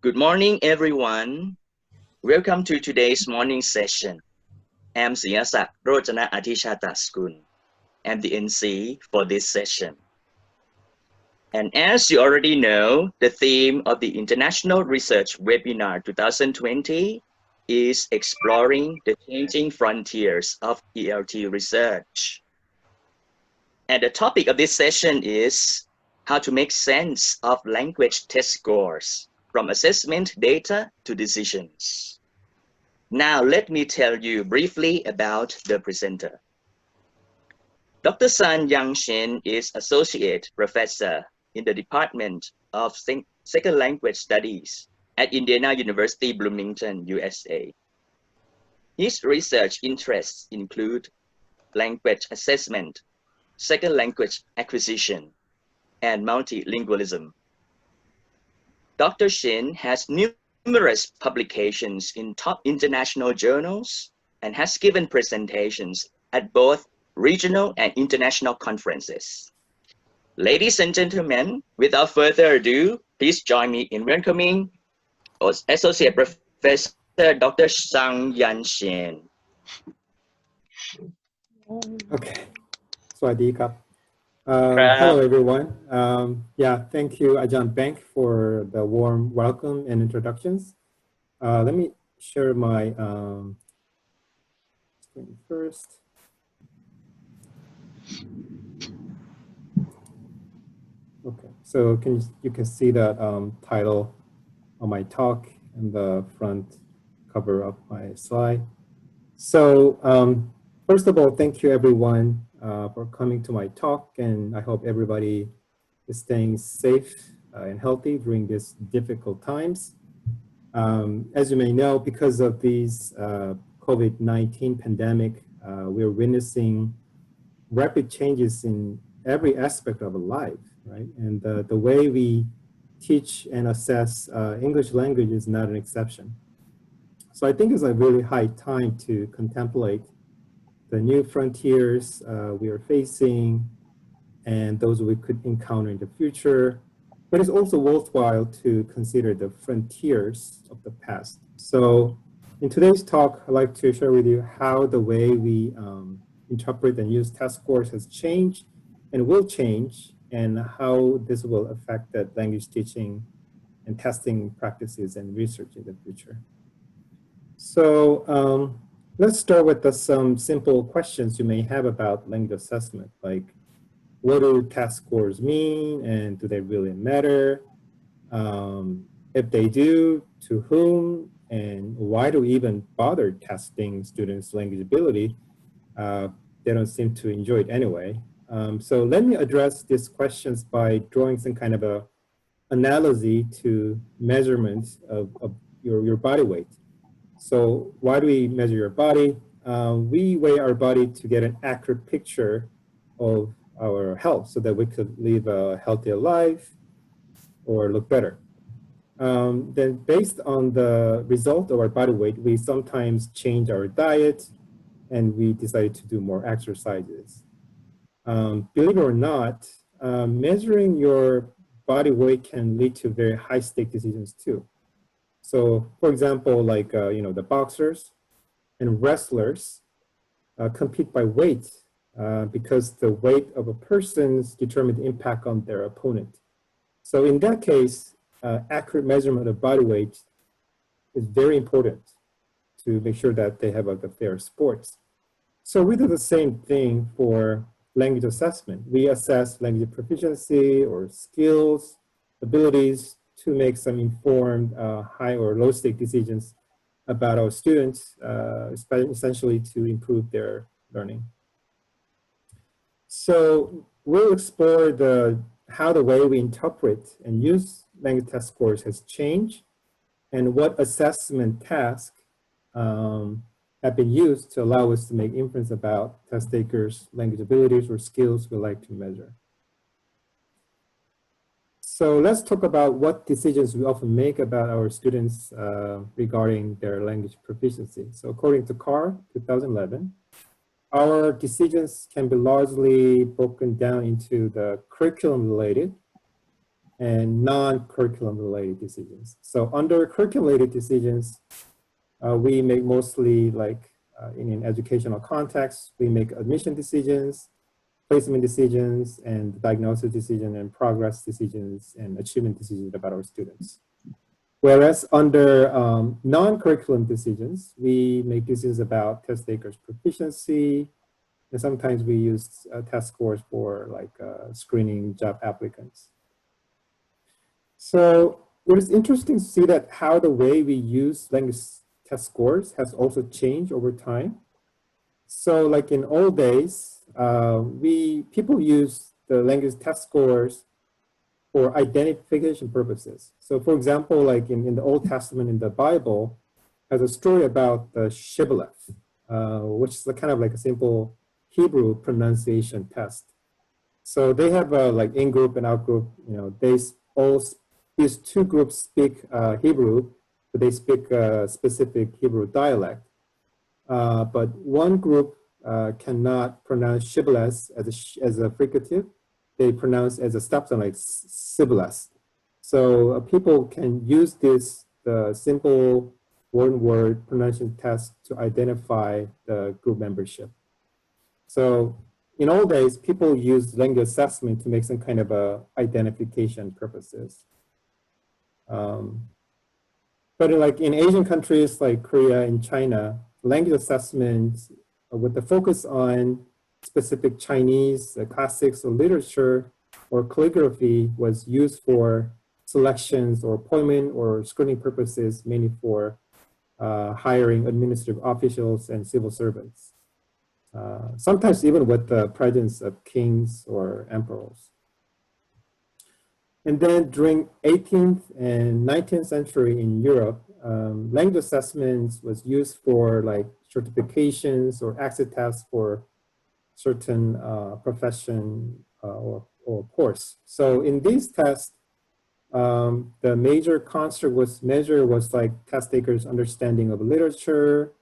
Good morning, everyone. Welcome to today's morning session. I'm Assoc Rojana Atishatasgun. I'm the NC for this session. And as you already know, the theme of the International Research Webinar 2020 is exploring the changing frontiers of ELT research. And the topic of this session is how to make sense of language test scores from assessment data to decisions. Now, let me tell you briefly about the presenter. Dr. Shin is Associate Professor in the Department of Second Language Studies at Indiana University, Bloomington, USA. His research interests include language assessment, second language acquisition, and multilingualism. Dr. Shin has numerous publications in top international journals and has given presentations at both regional and international conferences. Ladies and gentlemen, without further ado, please join me in welcoming Associate Professor Dr. Shin. Okay, สวัสดีครับ Hello everyone. Thank you Ajahn Bank for the warm welcome and introductions. Let me share my screen first. Okay, so you can see that title of my talk and the front cover of my slide. So first of all, thank you everyone for coming to my talk, and I hope everybody is staying safe and healthy during these difficult times. As you may know, because of these COVID-19 pandemic, we're witnessing rapid changes in every aspect of our life, right? And the way we teach and assess English language is not an exception. So I think it's a really high time to contemplate the new frontiers we are facing and those we could encounter in the future. But it's also worthwhile to consider the frontiers of the past. So in today's talk, I'd like to share with you how the way we interpret and use test scores has changed and will change, and how this will affect the language teaching and testing practices and research in the future. So let's start with some simple questions you may have about language assessment, like what do test scores mean and do they really matter? If they do, to whom, and why do we even bother testing students' language ability? They don't seem to enjoy it anyway. So let me address these questions by drawing some kind of a analogy to measurement of your body weight. So why do we measure your body? We weigh our body to get an accurate picture of our health so that we could live a healthier life or look better. Then based on the result of our body weight, we sometimes change our diet and we decided to do more exercises. Believe it or not, measuring your body weight can lead to very high-stake decisions too. So, for example, like the boxers and wrestlers compete by weight because the weight of a person's determine the impact on their opponent. So in that case, accurate measurement of body weight is very important to make sure that they have a fair sports. So we do the same thing for language assessment. We assess language proficiency or skills, abilities to make some informed high or low stake decisions about our students, essentially to improve their learning. So we'll explore how the way we interpret and use language test scores has changed and what assessment tasks have been used to allow us to make inference about test takers' language abilities or skills we like to measure. So let's talk about what decisions we often make about our students regarding their language proficiency. So according to CAR 2011, our decisions can be largely broken down into the curriculum related and non-curriculum related decisions. So under curriculum related decisions, we make mostly like in an educational context, we make admission decisions, placement decisions, and diagnosis decision, and progress decisions, and achievement decisions about our students. Whereas under non-curriculum decisions, we make decisions about test takers' proficiency, and sometimes we use test scores for like screening job applicants. So it is interesting to see that how the way we use language test scores has also changed over time. So like in old days, people use the language test scores for identification purposes. So for example, like in the Old Testament in the Bible, has a story about the shibboleth, which is kind of like a simple Hebrew pronunciation test. So they have like in-group and out-group, these two groups speak Hebrew, but they speak a specific Hebrew dialect. But one group cannot pronounce shibboleth as a fricative. They pronounce as a stop sound like sibboleth. So people can use this simple one-word pronunciation test to identify the group membership. So in old days, people use language assessment to make some kind of identification purposes. But like in Asian countries like Korea and China, language assessments with the focus on specific Chinese classics or literature or calligraphy was used for selections or appointment or screening purposes, mainly for hiring administrative officials and civil servants. Sometimes even with the presence of kings or emperors. And then during 18th and 19th century in Europe, language assessments was used for like certifications or exit tests for certain profession or course. So in these tests, the major construct was like test takers' understanding of literature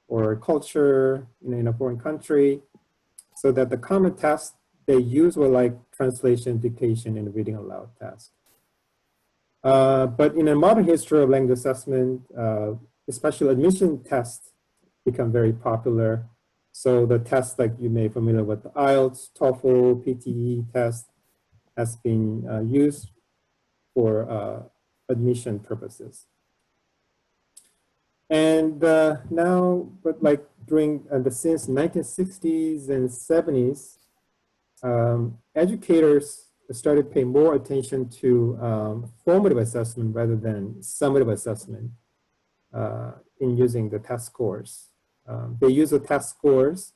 or culture in a foreign country, so that the common tests they used were like translation, dictation, and reading aloud tasks. But in a modern history of language assessment, especially admission tests become very popular. So the tests like you may be familiar with the IELTS, TOEFL, PTE test has been used for admission purposes. And now, but like during since 1960s and 70s, educators started paying more attention to formative assessment rather than summative assessment in using the test scores. They use the test scores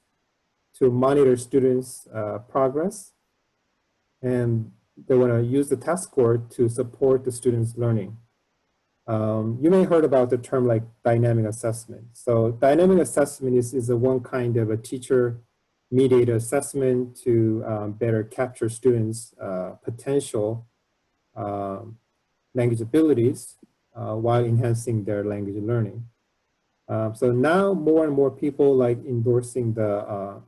to monitor students' progress, and they want to use the test score to support the students' learning. You may have heard about the term like dynamic assessment. So dynamic assessment is a one kind of a teacher-mediated assessment to better capture students' potential language abilities while enhancing their language learning. So now more and more people like endorsing the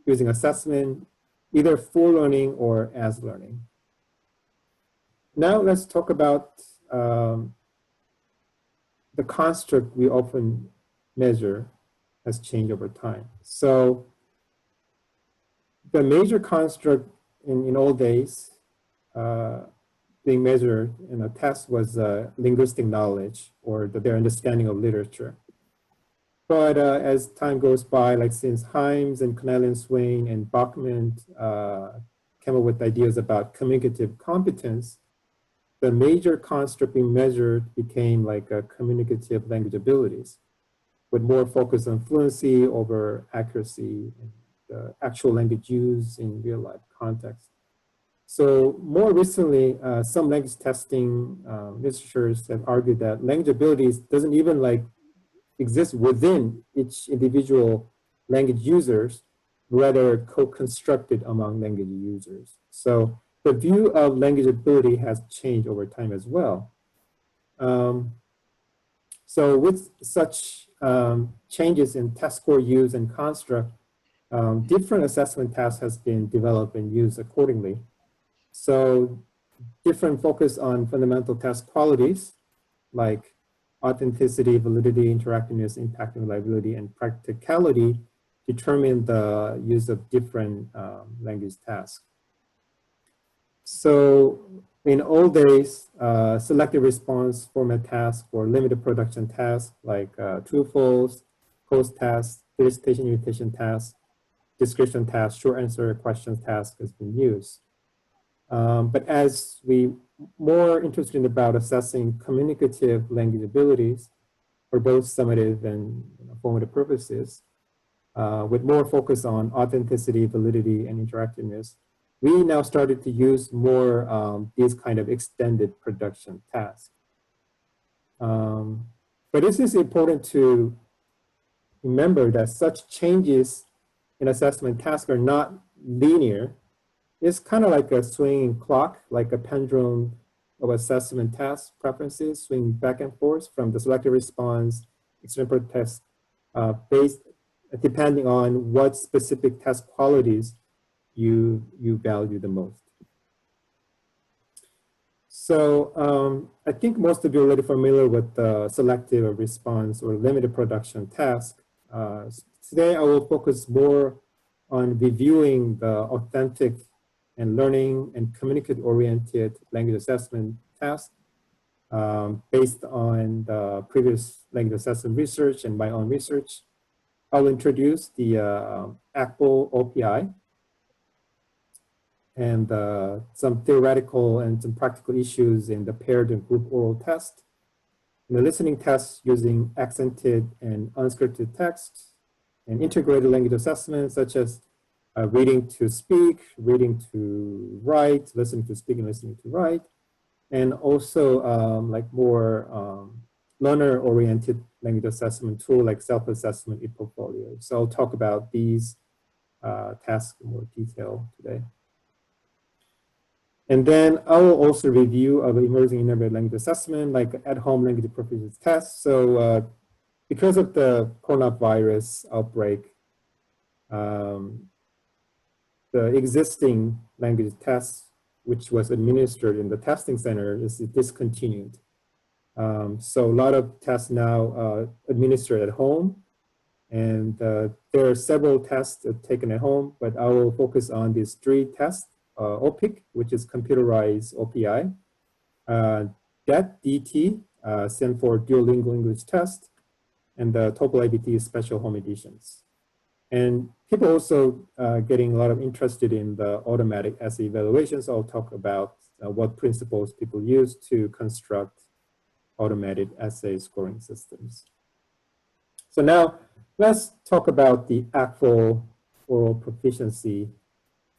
using assessment either for learning or as learning. Now let's talk about the construct we often measure has changed over time. So the major construct in old days being measured in a test was linguistic knowledge or their understanding of literature. But as time goes by, like since Himes and Cornelius Swain and Bachman came up with ideas about communicative competence, the major construct being measured became like communicative language abilities, with more focus on fluency over accuracy and actual language use in real life context. So more recently, some language testing researchers have argued that language abilities doesn't even like exist within each individual language users, rather co-constructed among language users. So the view of language ability has changed over time as well. So with such changes in test score use and construct, different assessment tasks has been developed and used accordingly. So different focus on fundamental test qualities like authenticity, validity, interactiveness, impact and reliability, and practicality determine the use of different language tasks. So in old days, selective response format tasks or limited production tasks like true false, post tasks, felicitation invitation tasks, description tasks, short answer questions task has been used. But as we more interested about assessing communicative language abilities for both summative and formative purposes, with more focus on authenticity, validity, and interactiveness, we now started to use more these kind of extended production tasks. But this is important to remember that such changes in assessment tasks are not linear. It's kind of like a swinging clock, like a pendulum of assessment task preferences, swing back and forth from the selective response, extended test, based depending on what specific test qualities you value the most. So I think most of you are already familiar with the selective response or limited production task. Today I will focus more on reviewing the authentic and learning and communicative-oriented language assessment task based on the previous language assessment research and my own research. I'll introduce the ACFL OPI and some theoretical and some practical issues in the paired and group oral test, and the listening test using accented and unscripted text, and integrated language assessments such as reading to speak, reading to write, listening to speak, and listening to write, and also like more learner-oriented language assessment tool like self-assessment e-portfolio. So I'll talk about these tasks in more detail today. And then I will also review of emerging integrated language assessment like at-home language proficiency tests. So because of the coronavirus outbreak, the existing language tests, which was administered in the testing center, is discontinued. So a lot of tests now administered at home, and there are several tests taken at home, but I will focus on these three tests. OPIC, which is computerized OPI, DET, stands for Duolingo English Test, and the TOEFL IBT special home editions. And people also getting a lot of interested in the automatic essay evaluations. So I'll talk about what principles people use to construct automated essay scoring systems. So now let's talk about the ACFL oral proficiency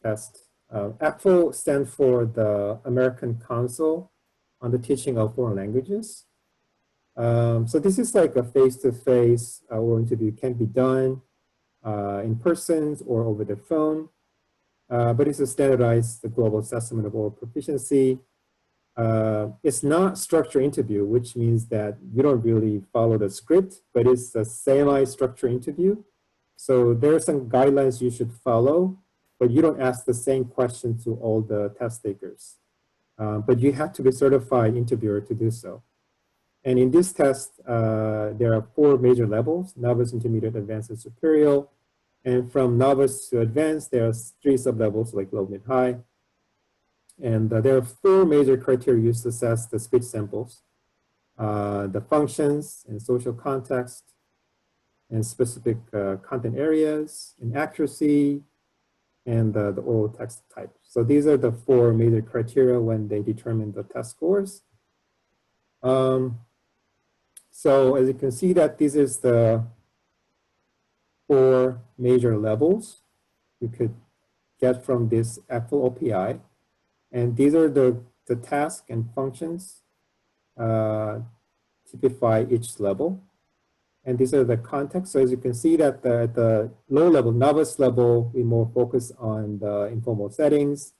test. ACFL stands for the American Council on the Teaching of Foreign Languages. So this is like a face-to-face oral interview. Can be done in person or over the phone, but it's a standardized global assessment of oral proficiency. It's not structured interview, which means that you don't really follow the script, but it's a semi-structured interview. So there are some guidelines you should follow, but you don't ask the same question to all the test takers. But you have to be certified interviewer to do so. And in this test, there are 4 major levels: novice, intermediate, advanced, and superior. And from novice to advanced, there are 3 sublevels like low, mid, high. And there are 4 major criteria used to assess the speech samples: the functions and social context, and specific content areas, and accuracy, and the oral text type. So these are the 4 major criteria when they determine the test scores. So as you can see that this is the 4 major levels you could get from this ACFL OPI. And these are the tasks and functions typify each level. And these are the contexts. So as you can see that at the low level, novice level, we more focus on the informal settings.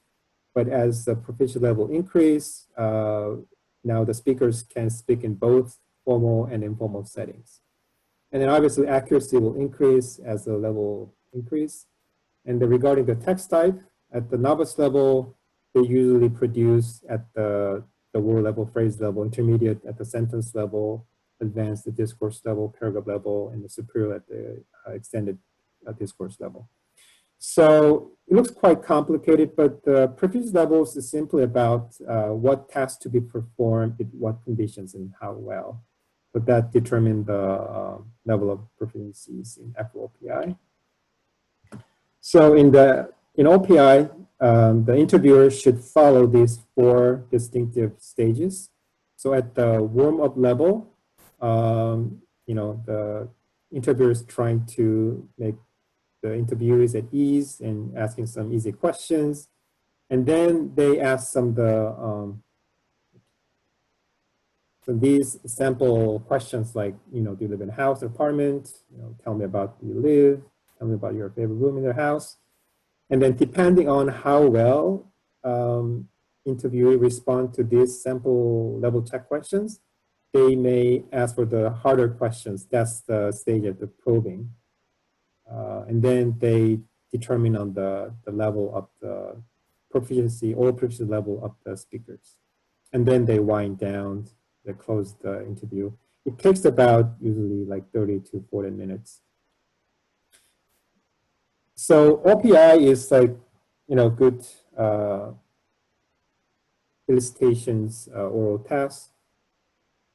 But as the proficient level increase, now the speakers can speak in both formal and informal settings. And then obviously accuracy will increase as the level increase. And then regarding the text type, at the novice level, they usually produce at the word level, phrase level, intermediate at the sentence level, advanced at discourse level, paragraph level, and the superior at the extended discourse level. So it looks quite complicated, but the proficiency levels is simply about what tasks to be performed, in what conditions, and how well. But that determines the level of proficiencies in FOPI. So in OPI, the interviewer should follow these 4 distinctive stages. So at the warm-up level, the interviewer is trying to make the interviewees at ease and asking some easy questions. And then they ask some of the, so these sample questions like, do you live in a house or apartment? Tell me about where you live. Tell me about your favorite room in your house. And then depending on how well interviewee respond to these sample level check questions, they may ask for the harder questions. That's the stage of the probing. And then they determine on the level of the proficiency or proficiency level of the speakers. And then they wind down, they close the interview. It takes about usually like 30 to 40 minutes. So OPI is like, good illustrations, oral tests.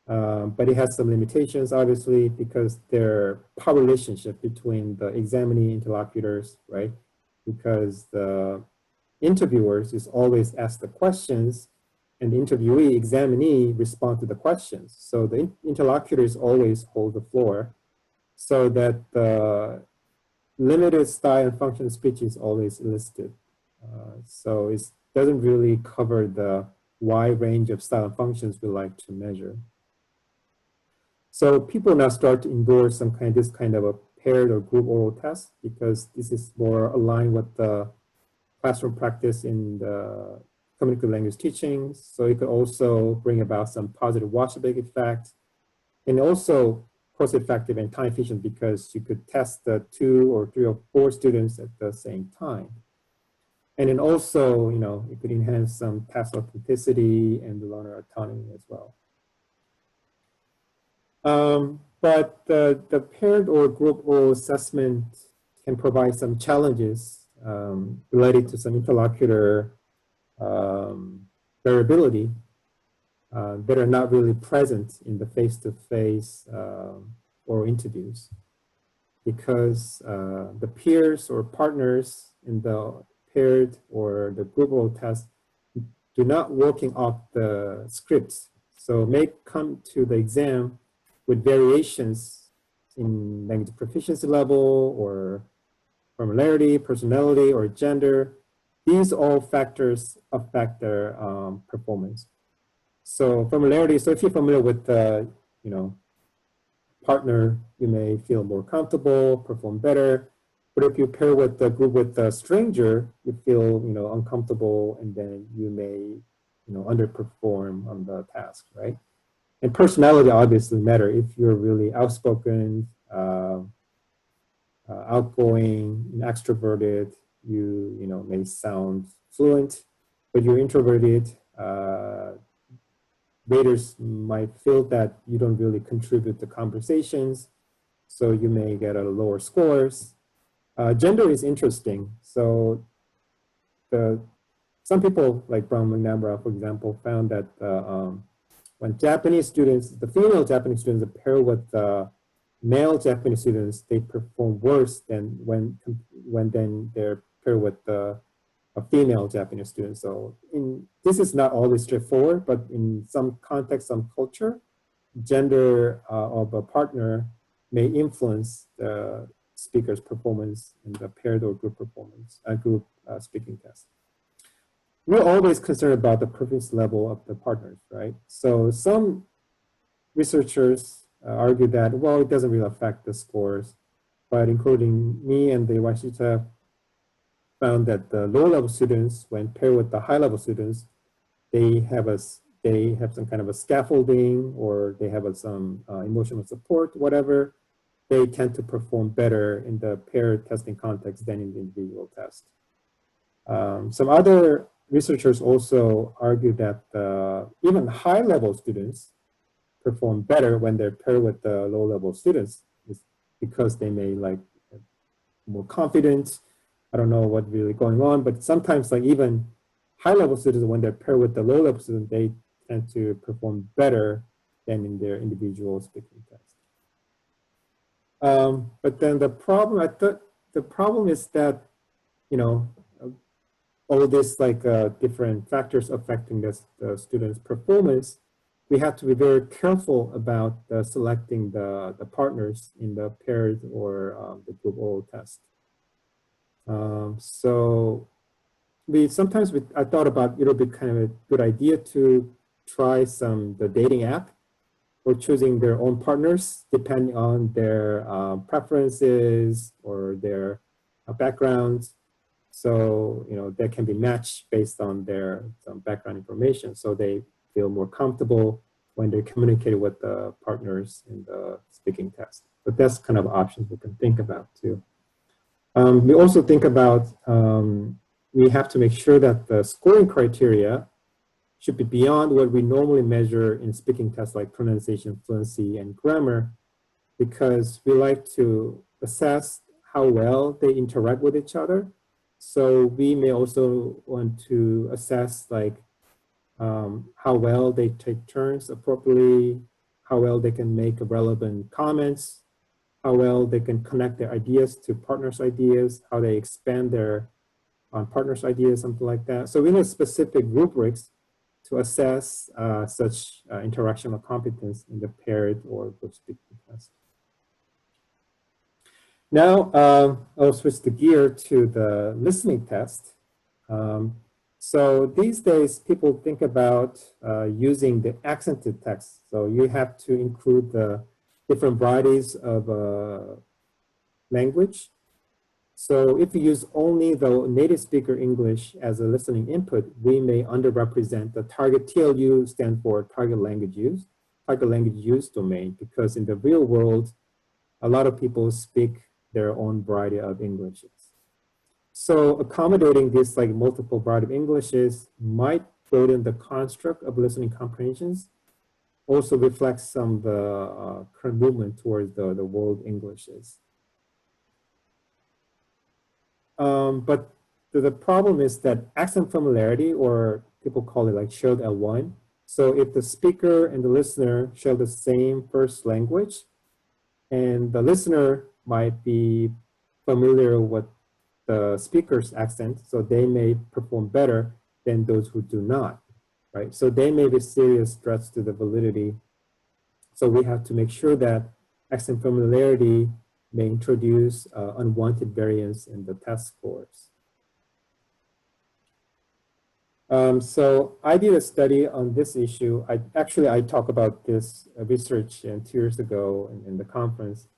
But it has some limitations, obviously, because there are power relationship between the examining interlocutors, right? Because the interviewers is always ask the questions, and the interviewee, examinee, respond to the questions. So the interlocutors always hold the floor, so that the limited style and function of speech is always elicited. So it doesn't really cover the wide range of style and functions we like to measure. So people now start to endorse this kind of a paired or group oral test, because this is more aligned with the classroom practice in the communicative language teaching. So it could also bring about some positive watchability effect, and also cost effective and time efficient, because you could test the 2 or 3 or 4 students at the same time. And then also, it could enhance some task authenticity and the learner autonomy as well. But the paired or group oral assessment can provide some challenges related to some interlocutor variability that are not really present in the face-to-face oral interviews, because the peers or partners in the paired or the group oral test do not working off the scripts. So may come to the exam with variations in language proficiency level or familiarity, personality, or gender. These all factors affect their performance. So familiarity, so if you're familiar with the, partner, you may feel more comfortable, perform better. But if you pair with the group with a stranger, you feel, uncomfortable, and then you may, underperform on the task, right? And personality obviously matter. If you're really outspoken, outgoing, extroverted, you may sound fluent, but you're introverted. Raters might feel that you don't really contribute to conversations, so you may get a lower scores. Gender is interesting. So some people like Brown McNamara, for example, found that when Japanese students, the female Japanese students are paired with male Japanese students, they perform worse than when then they're paired with a female Japanese student. So this is not always straightforward, but in some context, some culture, gender of a partner may influence the speaker's performance in the paired or group performance, group speaking test. We're always concerned about the proficiency level of the partners, right? So some researchers argue that, well, it doesn't really affect the scores, but including me and the Washita found that the low-level students, when paired with the high-level students, they have some kind of a scaffolding, or they have some emotional support, whatever. They tend to perform better in the paired testing context than in the individual test. Some other researchers also argue that even high-level students perform better when they're paired with the low-level students, because they may like more confident. I don't know what's really going on, but sometimes like even high-level students, when they're paired with the low-level student, they tend to perform better than in their individual speaking test. But then the problem, the problem is that, you know, all this like different factors affecting the student's performance, we have to be very careful about selecting the partners in the paired or the group oral test. So I thought about it would be kind of a good idea to try the dating app or choosing their own partners depending on their preferences or their backgrounds. So, you know, they can be matched based on their background information, so they feel more comfortable when they communicate with the partners in the speaking test. But that's kind of options we can think about too. We also think about, we have to make sure that the scoring criteria should be beyond what we normally measure in speaking tests like pronunciation, fluency, and grammar, because we like to assess how well they interact with each other. So we may also want to assess like how well they take turns appropriately, how well they can make relevant comments, how well they can connect their ideas to partners' ideas, how they expand their partners' ideas, something like that. So we need specific rubrics to assess such interactional competence in the paired or group speaking test. Now, I'll switch the gear to the listening test. So these days, people think about using the accented text. So you have to include the different varieties of language. So if you use only the native speaker English as a listening input, we may underrepresent the target TLU, stand for target language use domain, because in the real world, a lot of people speak their own variety of Englishes. So accommodating this like multiple variety of Englishes might broaden the construct of listening comprehensions, also reflects some of the current movement towards the world Englishes. But the problem is that accent familiarity, or people call it like shared L1. So if the speaker and the listener share the same first language, and the listener might be familiar with the speaker's accent, so they may perform better than those who do not, right? So they may be serious threats to the validity. So we have to make sure that accent familiarity may introduce unwanted variance in the test scores. So I did a study on this issue. I talked about this research 2 years ago in the conference.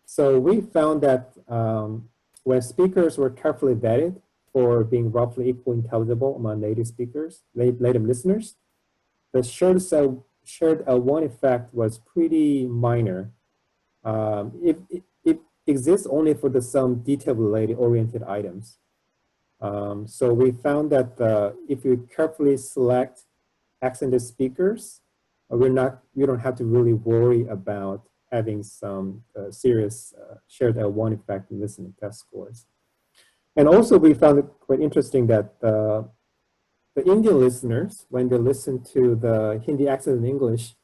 So we found that when speakers were carefully vetted for being roughly equally intelligible among native speakers, native listeners, the shared L1 effect was pretty minor. It exists only for some detail-related oriented items. So we found that if you carefully select accented speakers, we don't have to really worry about having some serious shared L1 effect in listening test scores. And also we found it quite interesting that the Indian listeners, when they listen to the Hindi accent in English,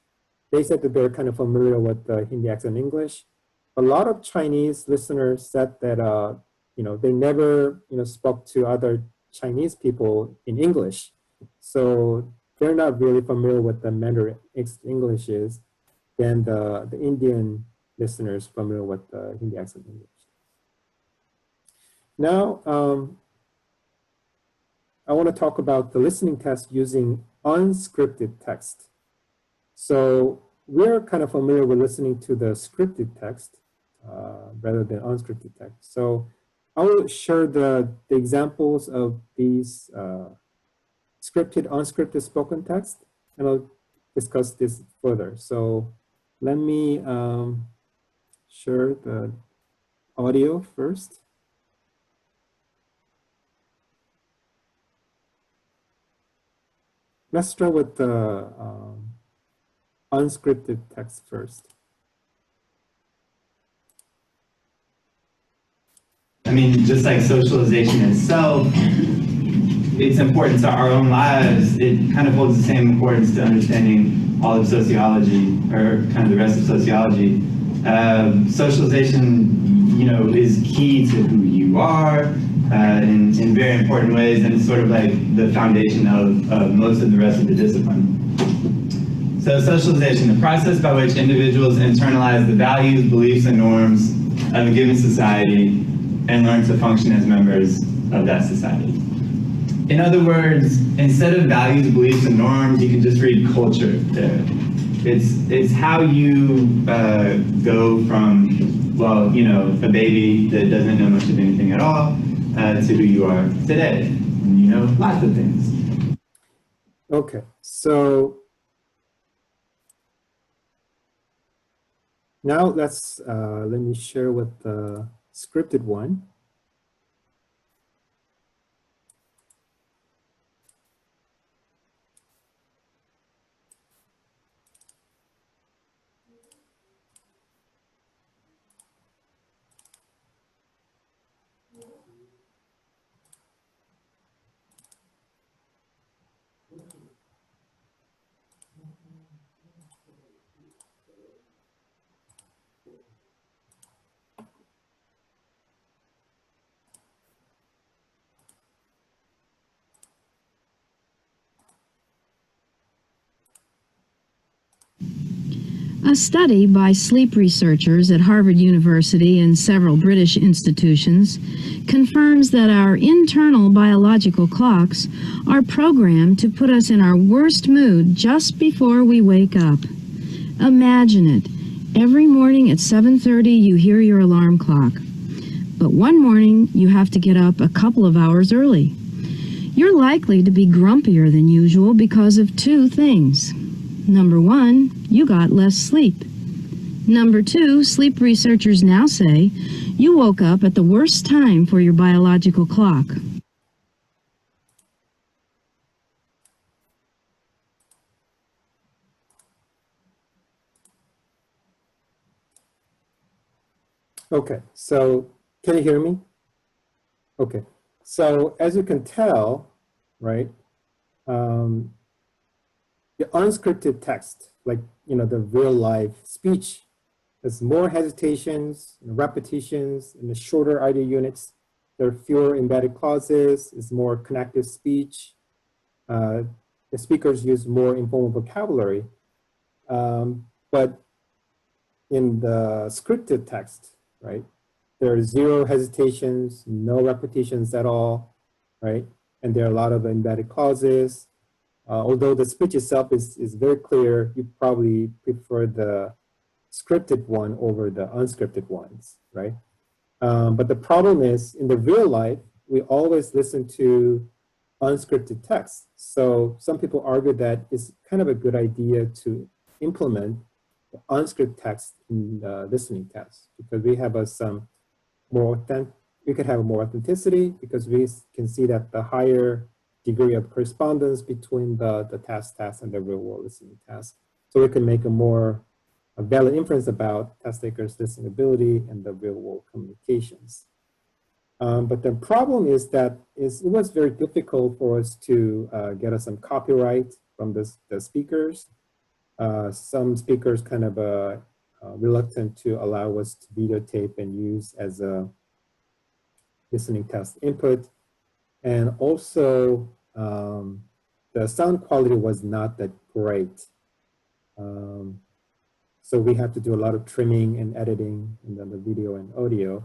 they said that they're kind of familiar with the Hindi accent in English. A lot of Chinese listeners said that they never spoke to other Chinese people in English, so they're not really familiar with the Mandarin English is than the Indian listeners familiar with the Hindi accent English. Now, I want to talk about the listening test using unscripted text. So we're kind of familiar with listening to the scripted text rather than unscripted text. So I will share the examples of these scripted, unscripted spoken text, and I'll discuss this further. So let me share the audio first. let's start with the unscripted text first. I mean, just like socialization itself, it's important to our own lives. It kind of holds the same importance to understanding all of sociology, or kind of the rest of sociology. Socialization, you know, is key to who you are in very important ways, and it's sort of like the foundation of most of the rest of the discipline. So socialization, the process by which individuals internalize the values, beliefs, and norms of a given society and learn to function as members of that society. In other words, instead of values, beliefs, and norms, you can just read culture there. It's how you go from, well, you know, a baby that doesn't know much of anything at all to who you are today. And you know lots of things. Okay, so now let's let me share with the scripted one. A study by sleep researchers at Harvard University and several British institutions confirms that our internal biological clocks are programmed to put us in our worst mood just before we wake up. Imagine it. Every morning at 7:30 you hear your alarm clock. But one morning you have to get up a couple of hours early. You're likely to be grumpier than usual because of two things. Number one, you got less sleep. Number two, sleep researchers now say you woke up at the worst time for your biological clock. Okay, so can you hear me? Okay, so as you can tell, right, the unscripted text, like, you know, the real life speech, there's more hesitations, repetitions, and the shorter idea units. There are fewer embedded clauses, it's more connective speech. The speakers use more informal vocabulary. But in the scripted text, right, there are zero hesitations, no repetitions at all, right? And there are a lot of embedded clauses. Although the speech itself is very clear, you probably prefer the scripted one over the unscripted ones, right? But the problem is, in the real life, we always listen to unscripted text. So some people argue that it's kind of a good idea to implement the unscripted text in the listening test, because we have we could have more authenticity, because we can see that the higher degree of correspondence between the task and the real world listening task. So we can make a valid inference about test takers' listening ability and the real world communications. But the problem is that it was very difficult for us to get us some copyright from the speakers. Some speakers kind of reluctant to allow us to videotape and use as a listening test input. And also, the sound quality was not that great. So we have to do a lot of trimming and editing in the video and audio.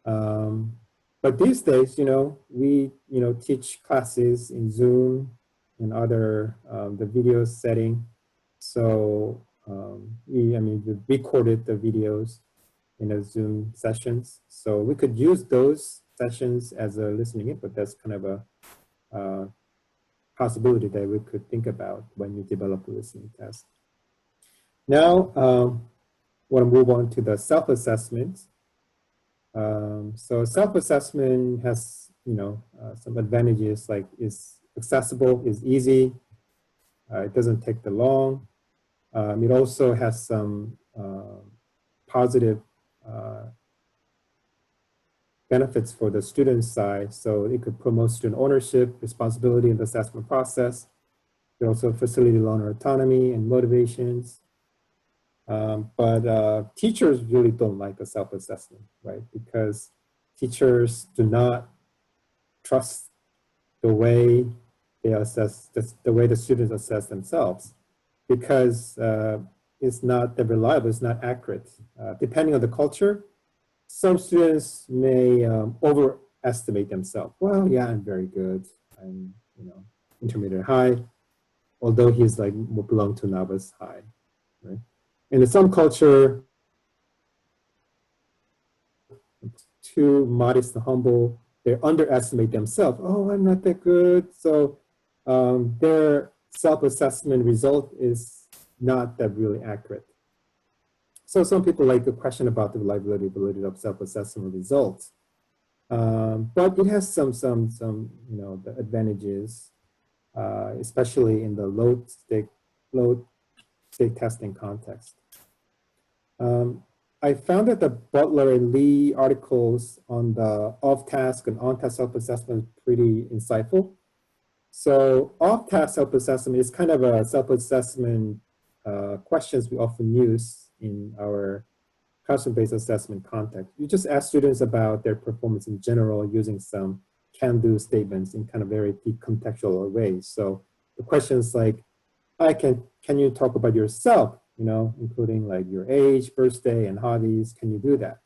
But these days, you know, we teach classes in Zoom and other the video setting. So we recorded the videos in the Zoom sessions. So we could use those sessions as a listening input. That's kind of a possibility that we could think about when you develop a listening test. Now, I want to move on to the self-assessment. So self-assessment has, some advantages, like it's accessible, it's easy. It doesn't take that long. It also has some positive benefits for the student side. So it could promote student ownership, responsibility in the assessment process. It also facilitate learner autonomy and motivations. But teachers really don't like the self-assessment, right? Because teachers do not trust the way they assess, the way the students assess themselves, because it's not that reliable, it's not accurate. Depending on the culture, some students may overestimate themselves. Well, yeah, I'm very good. I'm, intermediate high, although he's like belong to novice high, right? And in some culture, too modest and humble, they underestimate themselves. Oh, I'm not that good. So their self-assessment result is not that really accurate. So some people like to question about the reliability of self-assessment results. But it has some the advantages, especially in the load stake testing context. I found that the Butler and Lee articles on the off-task and on-task self-assessment pretty insightful. So off-task self-assessment is kind of a self-assessment questions we often use in our classroom-based assessment context. You just ask students about their performance in general using some can-do statements in kind of very deep contextual ways. So the questions like, can you talk about yourself? Including like your age, birthday, and hobbies. Can you do that?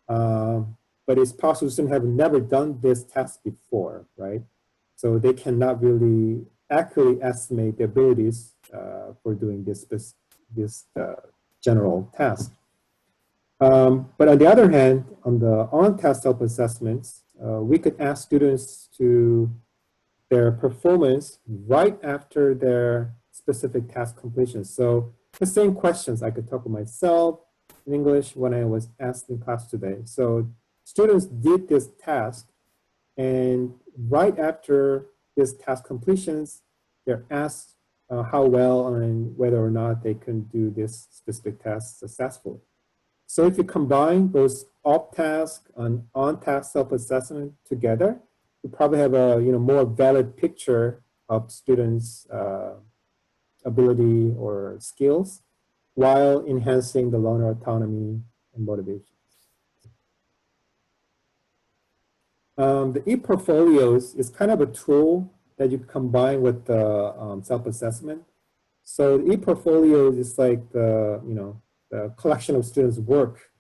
But it's possible students have never done this task before, right? So they cannot really accurately estimate their abilities for doing this general task. But on the other hand, on the on-task self-assessments, we could ask students to their performance right after their specific task completion. So the same questions I could talk with myself in English when I was asked in class today. So students did this task, and right after this task completions, they're asked how well and whether or not they can do this specific task successfully. So if you combine those off-task and on-task self-assessment together, you probably have a more valid picture of students' ability or skills while enhancing the learner autonomy and motivation. The e-portfolios is kind of a tool that you combine with the self-assessment. So the e-portfolio is like the collection of students' work.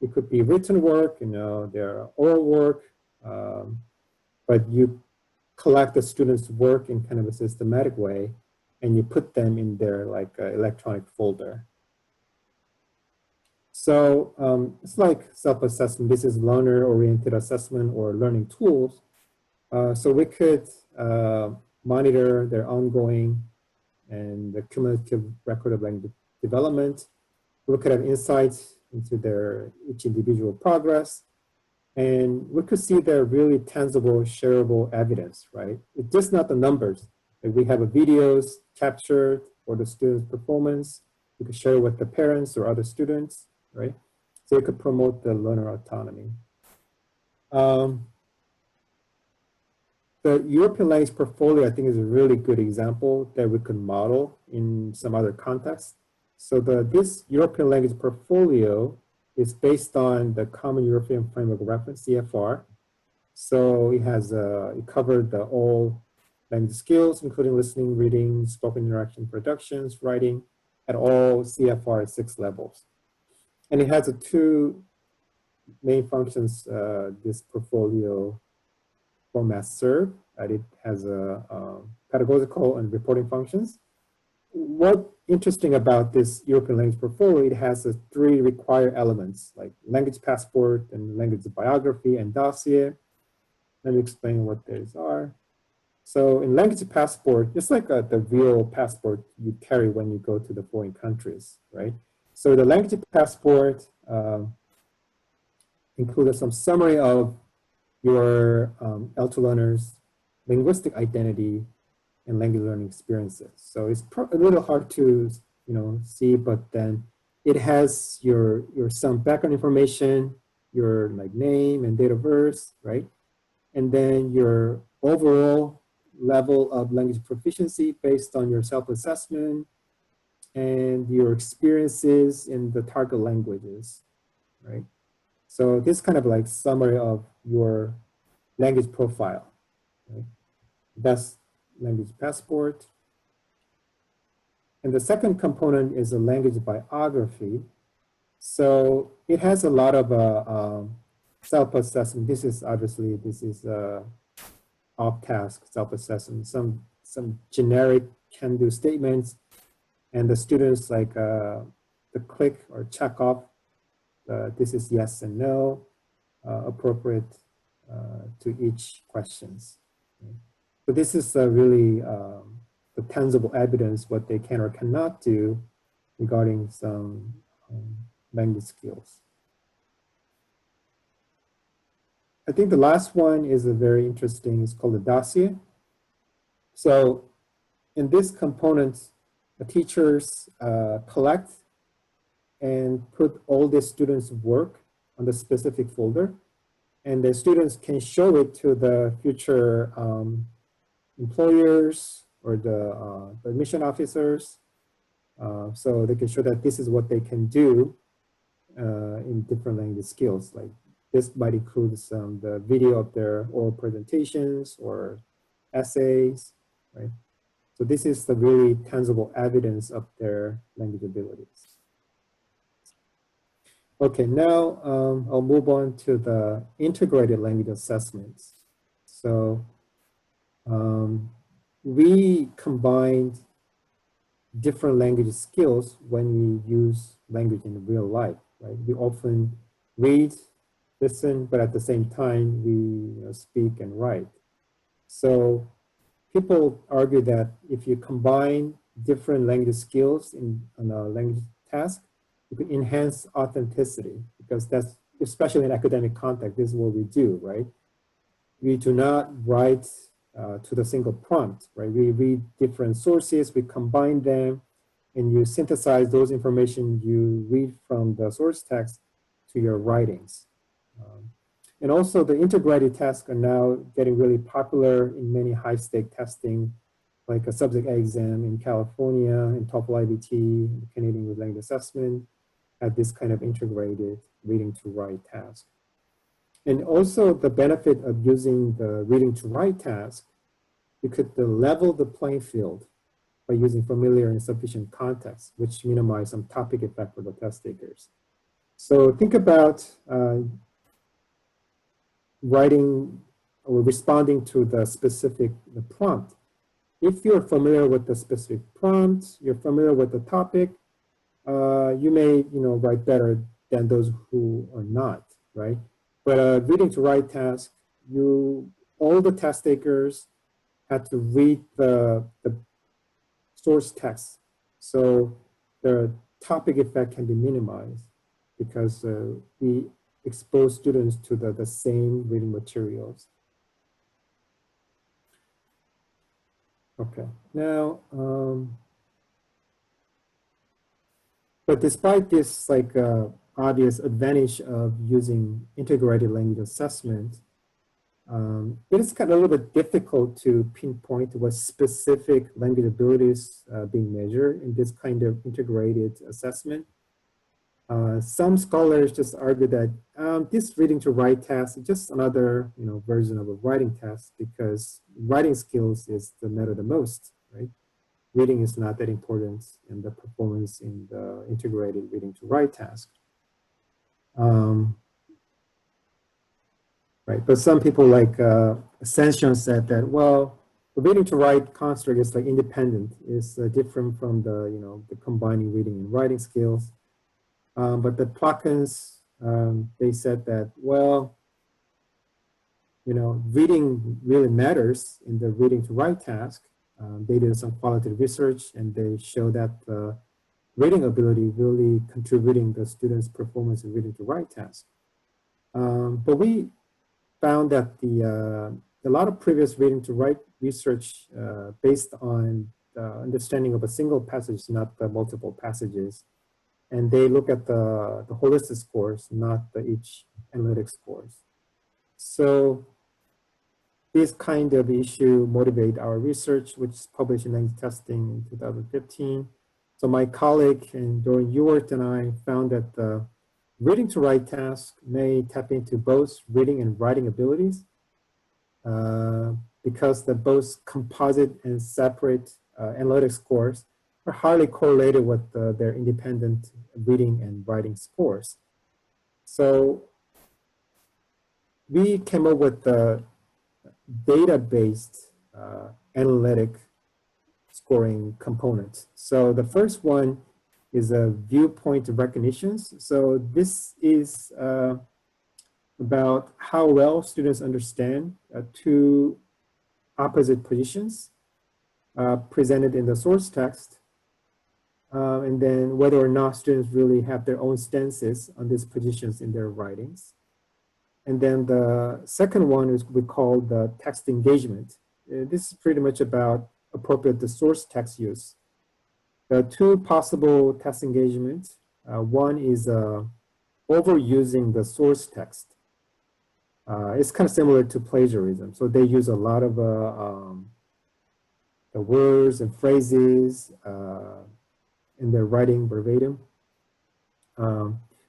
It could be written work, their oral work, but you collect the students' work in kind of a systematic way, and you put them in their electronic folder. So it's like self-assessment. This is learner-oriented assessment or learning tools. So we could monitor their ongoing and the cumulative record of language development. We could have insights into their each individual progress. And we could see their really tangible, shareable evidence, right? It's just not the numbers. Like we have videos captured for the student's performance. We could share with the parents or other students, right? So it could promote the learner autonomy. The European language portfolio, I think, is a really good example that we could model in some other context. So this European language portfolio is based on the Common European Framework of Reference, CFR. So it covered all language skills, including listening, reading, spoken interaction, productions, writing, at all CFR 6 levels. And it has two main functions this portfolio format serve. It has pedagogical and reporting functions. What's interesting about this European language portfolio, it has 3 required elements like language passport and language biography and dossier. Let me explain what these are. So in language passport, it's like the real passport you carry when you go to the foreign countries, right? So the language passport included some summary of your L2 learners' linguistic identity and language learning experiences. So it's a little hard to see, but then it has your some background information, your like name and date of birth, right? And then your overall level of language proficiency based on your self-assessment and your experiences in the target languages, right? So this kind of like summary of your language profile, right? That's language passport. And the second component is a language biography. So it has a lot of self-assessment. This is off-task self-assessment, some generic can-do statements, and the students like the click or check off. This is yes and no, appropriate to each questions. Okay. So this is really the tangible evidence what they can or cannot do regarding some language skills. I think the last one is a very interesting, it's called a dossier. So in this component, the teachers collect and put all the students' work on the specific folder, and the students can show it to the future employers or the admission officers, so they can show that this is what they can do in different language skills. Like this might include the video of their oral presentations or essays, right? So this is the really tangible evidence of their language abilities. Okay, now I'll move on to the integrated language assessments. So we combined different language skills when we use language in real life, right? We often read, listen, but at the same time, we speak and write. So people argue that if you combine different language skills in a language task, you can enhance authenticity, because that's, especially in academic context, this is what we do, right? We do not write to the single prompt, right? We read different sources, we combine them, and you synthesize those information you read from the source text to your writings. And also the integrated tasks are now getting really popular in many high-stake testing, like a subject exam in California, and TOEFL IBT, Canadian English Language Assessment, have this kind of integrated reading to write task. And also the benefit of using the reading to write task, you could level the playing field by using familiar and sufficient context, which minimize some topic effect for the test takers. So think about writing or responding to the specific prompt. If you're familiar with the specific prompt, you're familiar with the topic, you may write better than those who are not, right? But reading to write task, all the test takers had to read the source text. So the topic effect can be minimized because we expose students to the same reading materials. Okay, now, but despite this obvious advantage of using integrated language assessment, it is kind of a little bit difficult to pinpoint what specific language abilities being measured in this kind of integrated assessment. Some scholars just argue that this reading to write task is just another version of a writing task, because writing skills is that matter the most, right? Reading is not that important in the performance in the integrated reading to write task. Right, but some people like Ascension said that, well, the reading to write construct is independent, is different from the combining reading and writing skills. But the Plakans, they said that, well, reading really matters in the reading to write task. They did some qualitative research, and they show that the reading ability really contributing the students' performance in reading to write task. But we found that the a lot of previous reading to write research based on the understanding of a single passage, not the multiple passages. And they look at the holistic scores, not the each analytic scores. So this kind of issue motivate our research, which is published in Language Testing in 2015. So my colleague and Dorian Ewart and I found that the reading to write task may tap into both reading and writing abilities because the both composite and separate analytic scores are highly correlated with their independent reading and writing scores. So we came up with the data-based analytic scoring components. So the first one is a viewpoint recognitions. So this is about how well students understand two opposite positions presented in the source text, and then whether or not students really have their own stances on these positions in their writings. And then the second one is we call the text engagement. This is pretty much about appropriate the source text use. There are two possible text engagements. One is overusing the source text. It's kind of similar to plagiarism. So they use a lot of the words and phrases in their writing verbatim.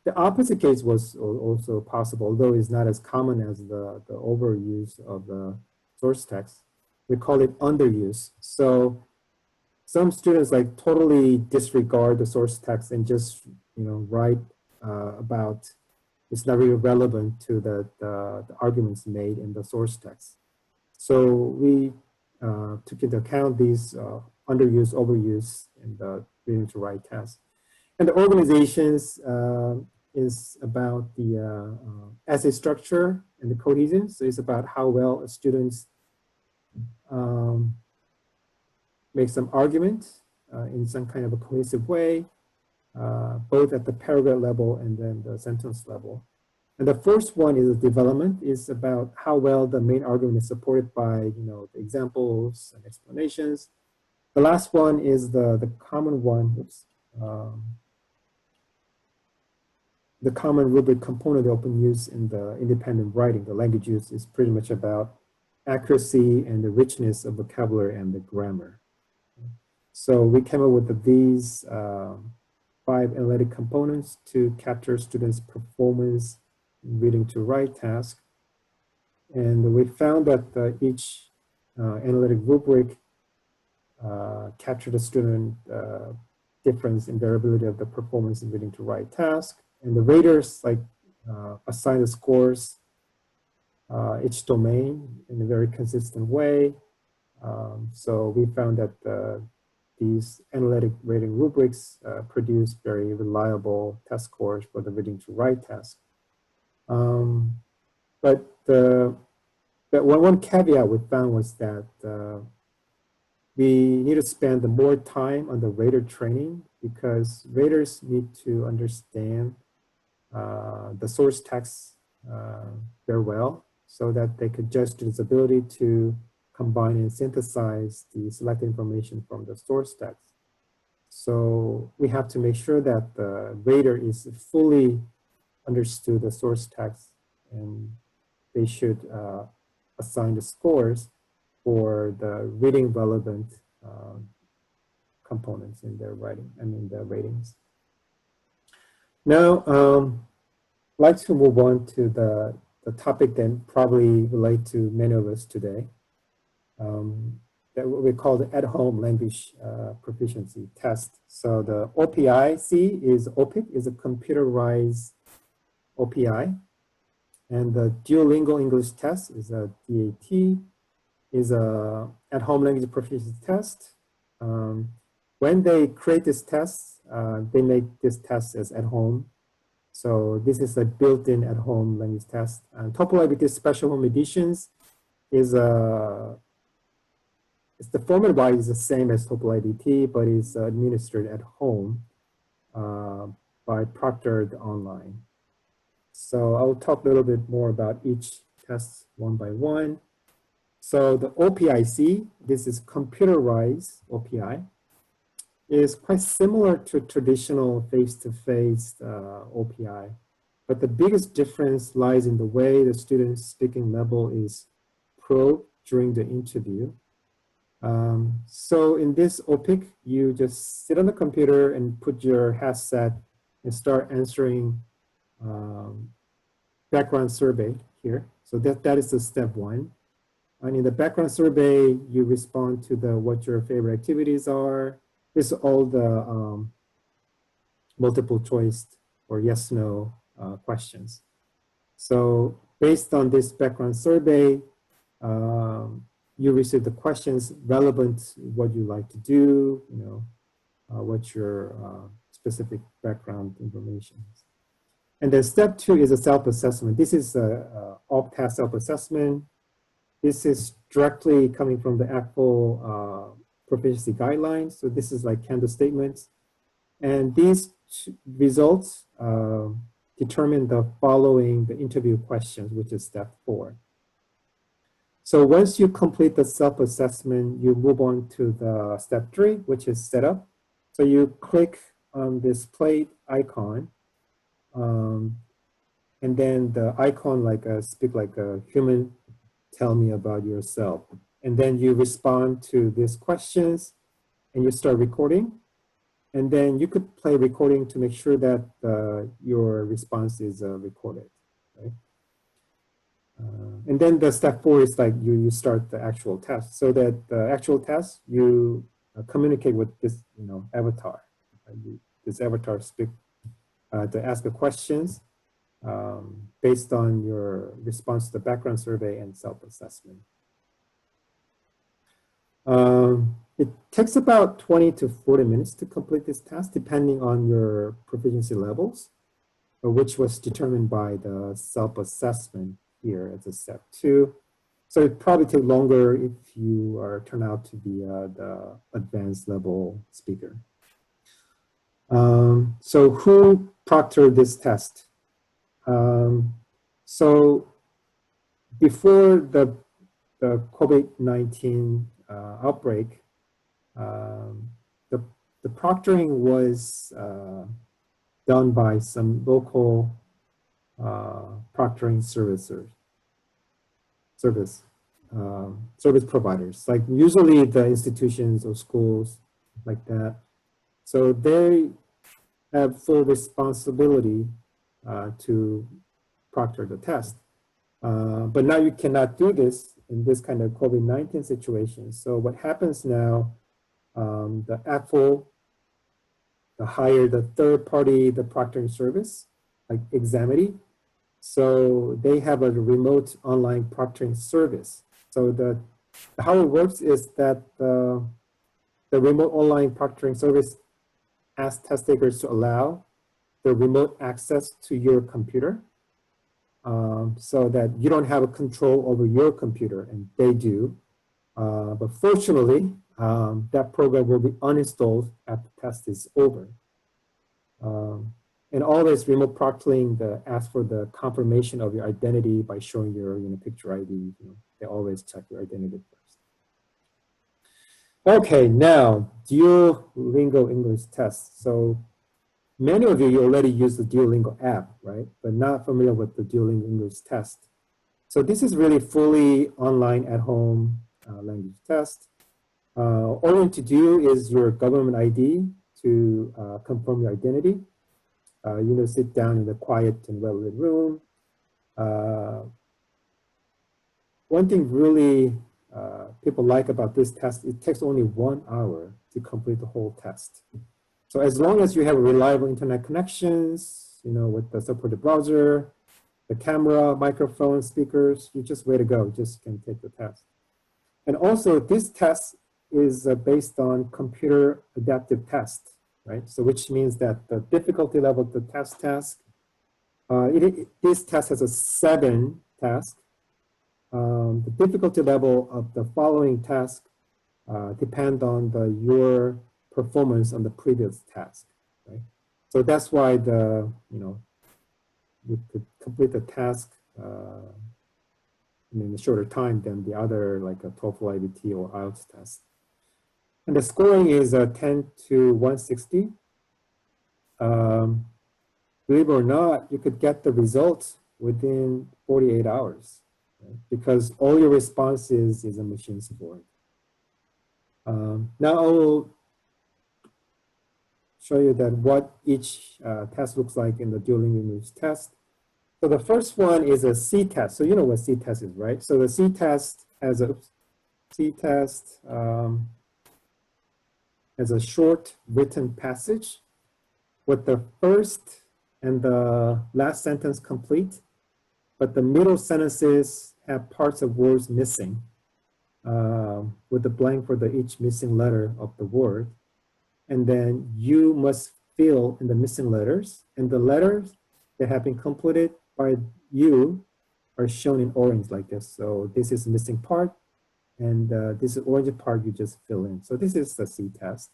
The opposite case was also possible, although it's not as common as the overuse of the source text. We call it underuse. So some students like totally disregard the source text and just write about it's not really relevant to the arguments made in the source text. So we took into account these underuse, overuse in the reading to write test. And the organizations is about the essay structure and the cohesion. So it's about how well students make some argument in some kind of a cohesive way, both at the paragraph level and then the sentence level. And the first one is development, is about how well the main argument is supported by the examples and explanations. The last one is the common one, oops, the common rubric component open use in the independent writing. The language use is pretty much about accuracy and the richness of vocabulary and the grammar. So we came up with these 5 analytic components to capture students' performance in reading to write task. And we found that each analytic rubric captured the student difference in variability of the performance in reading to write task. And the raters assign the scores each domain in a very consistent way. So we found that these analytic rating rubrics produce very reliable test scores for the reading to write task. But one caveat we found was that we need to spend more time on the rater training because raters need to understand the source text very well so that they could judge its ability to combine and synthesize the selected information from the source text. So we have to make sure that the rater is fully understood the source text, and they should assign the scores for the reading relevant components in their writing, the ratings. Now, I'd like to move on to the topic that probably relate to many of us today. That what we call the at-home language proficiency test. So the OPIC is OPIC, is a computerized OPI, and the Duolingo English test is a DAT, is a at-home language proficiency test. When they create this test, they make this test as at home. So this is a built-in at-home language test. And TOEFL Special Home Editions is the format-wise is the same as TOEFL IDT, but it's administered at home by proctored online. So I'll talk a little bit more about each test one by one. So the OPIC, this is computerized OPI, is quite similar to traditional face-to-face OPI. But the biggest difference lies in the way the student's speaking level is probed during the interview. So in this OPIC, you just sit on the computer and put your headset and start answering background survey here. So that is the step one. And in the background survey, you respond to what your favorite activities are. This is all the multiple choice or yes, no questions. So based on this background survey, you receive the questions relevant to what you like to do, what's your specific background information. And then step two is a self-assessment. This is a off-task self-assessment. This is directly coming from the ACFL proficiency guidelines. So this is like candidate statements. And these results determine the following the interview questions, which is step 4. So once you complete the self-assessment, you move on to the step 3, which is setup. So you click on this plate icon, and then the icon speak like a human, tell me about yourself. And then you respond to these questions and you start recording. And then you could play recording to make sure that your response is recorded, right? And then the step 4 is like you start the actual test. So that the actual test, you communicate with this avatar. This avatar speak to ask the questions based on your response to the background survey and self-assessment. It takes about 20 to 40 minutes to complete this task, depending on your proficiency levels, which was determined by the self-assessment here as a step 2. So it probably take longer if you turn out to be the advanced level speaker. So who proctored this test? So before the COVID-19 outbreak, the proctoring was done by some local proctoring service providers, like usually the institutions or schools like that. So they have full responsibility to proctor the test. But now you cannot do this in this kind of COVID-19 situation. So what happens now, the ACFL hired the third party, the proctoring service, like Examity. So they have a remote online proctoring service. So how it works is that the remote online proctoring service asks test takers to allow the remote access to your computer, so that you don't have a control over your computer, and they do. But fortunately, that program will be uninstalled after the test is over. And always remote proctoring asks for the confirmation of your identity by showing your picture ID. They always check your identity first. Okay, now Duolingo English test. So many of you already use the Duolingo app, right? But not familiar with the Duolingo English test. So this is really fully online at home language test. All you need to do is your government ID to confirm your identity. Sit down in the quiet and well-lit room. One thing really people like about this test, it takes only 1 hour to complete the whole test. So as long as you have reliable internet connections, with the supported browser, the camera, microphone, speakers, you're just way to go, just can take the test. And also this test is based on computer adaptive test, right? So which means that the difficulty level of the task, this test has a 7 task. The difficulty level of the following task depend on your performance on the previous task, right? So that's why you could complete the task in a shorter time than the other, like a TOEFL, IBT, or IELTS test. And the scoring is 10 to 160. Believe it or not, you could get the results within 48 hours, right? Because all your responses is a machine scored. Now I will show you that what each test looks like in the Duolingo English test. So the first one is a C test. So you know what C test is, right? So the C test has a short written passage with the first and the last sentence complete, but the middle sentences have parts of words missing, with the blank for each missing letter of the word. And then you must fill in the missing letters, and the letters that have been completed by you are shown in orange like this. So this is the missing part, and this is orange part you just fill in. So this is the C test.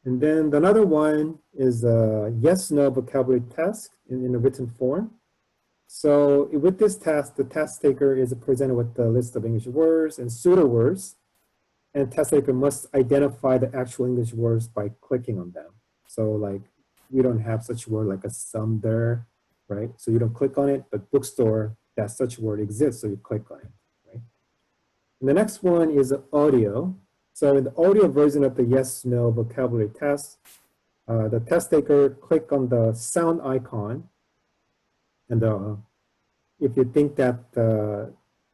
And then another one is a yes/no vocabulary test in a written form. So with this test, the test taker is presented with the list of English words and pseudo words, and test taker must identify the actual English words by clicking on them. So like, we don't have such word like a sum there, right? So you don't click on it, but bookstore, that such word exists, so you click on it, right? And the next one is audio. So in the audio version of the yes/no vocabulary test, the test taker click on the sound icon, and if you think that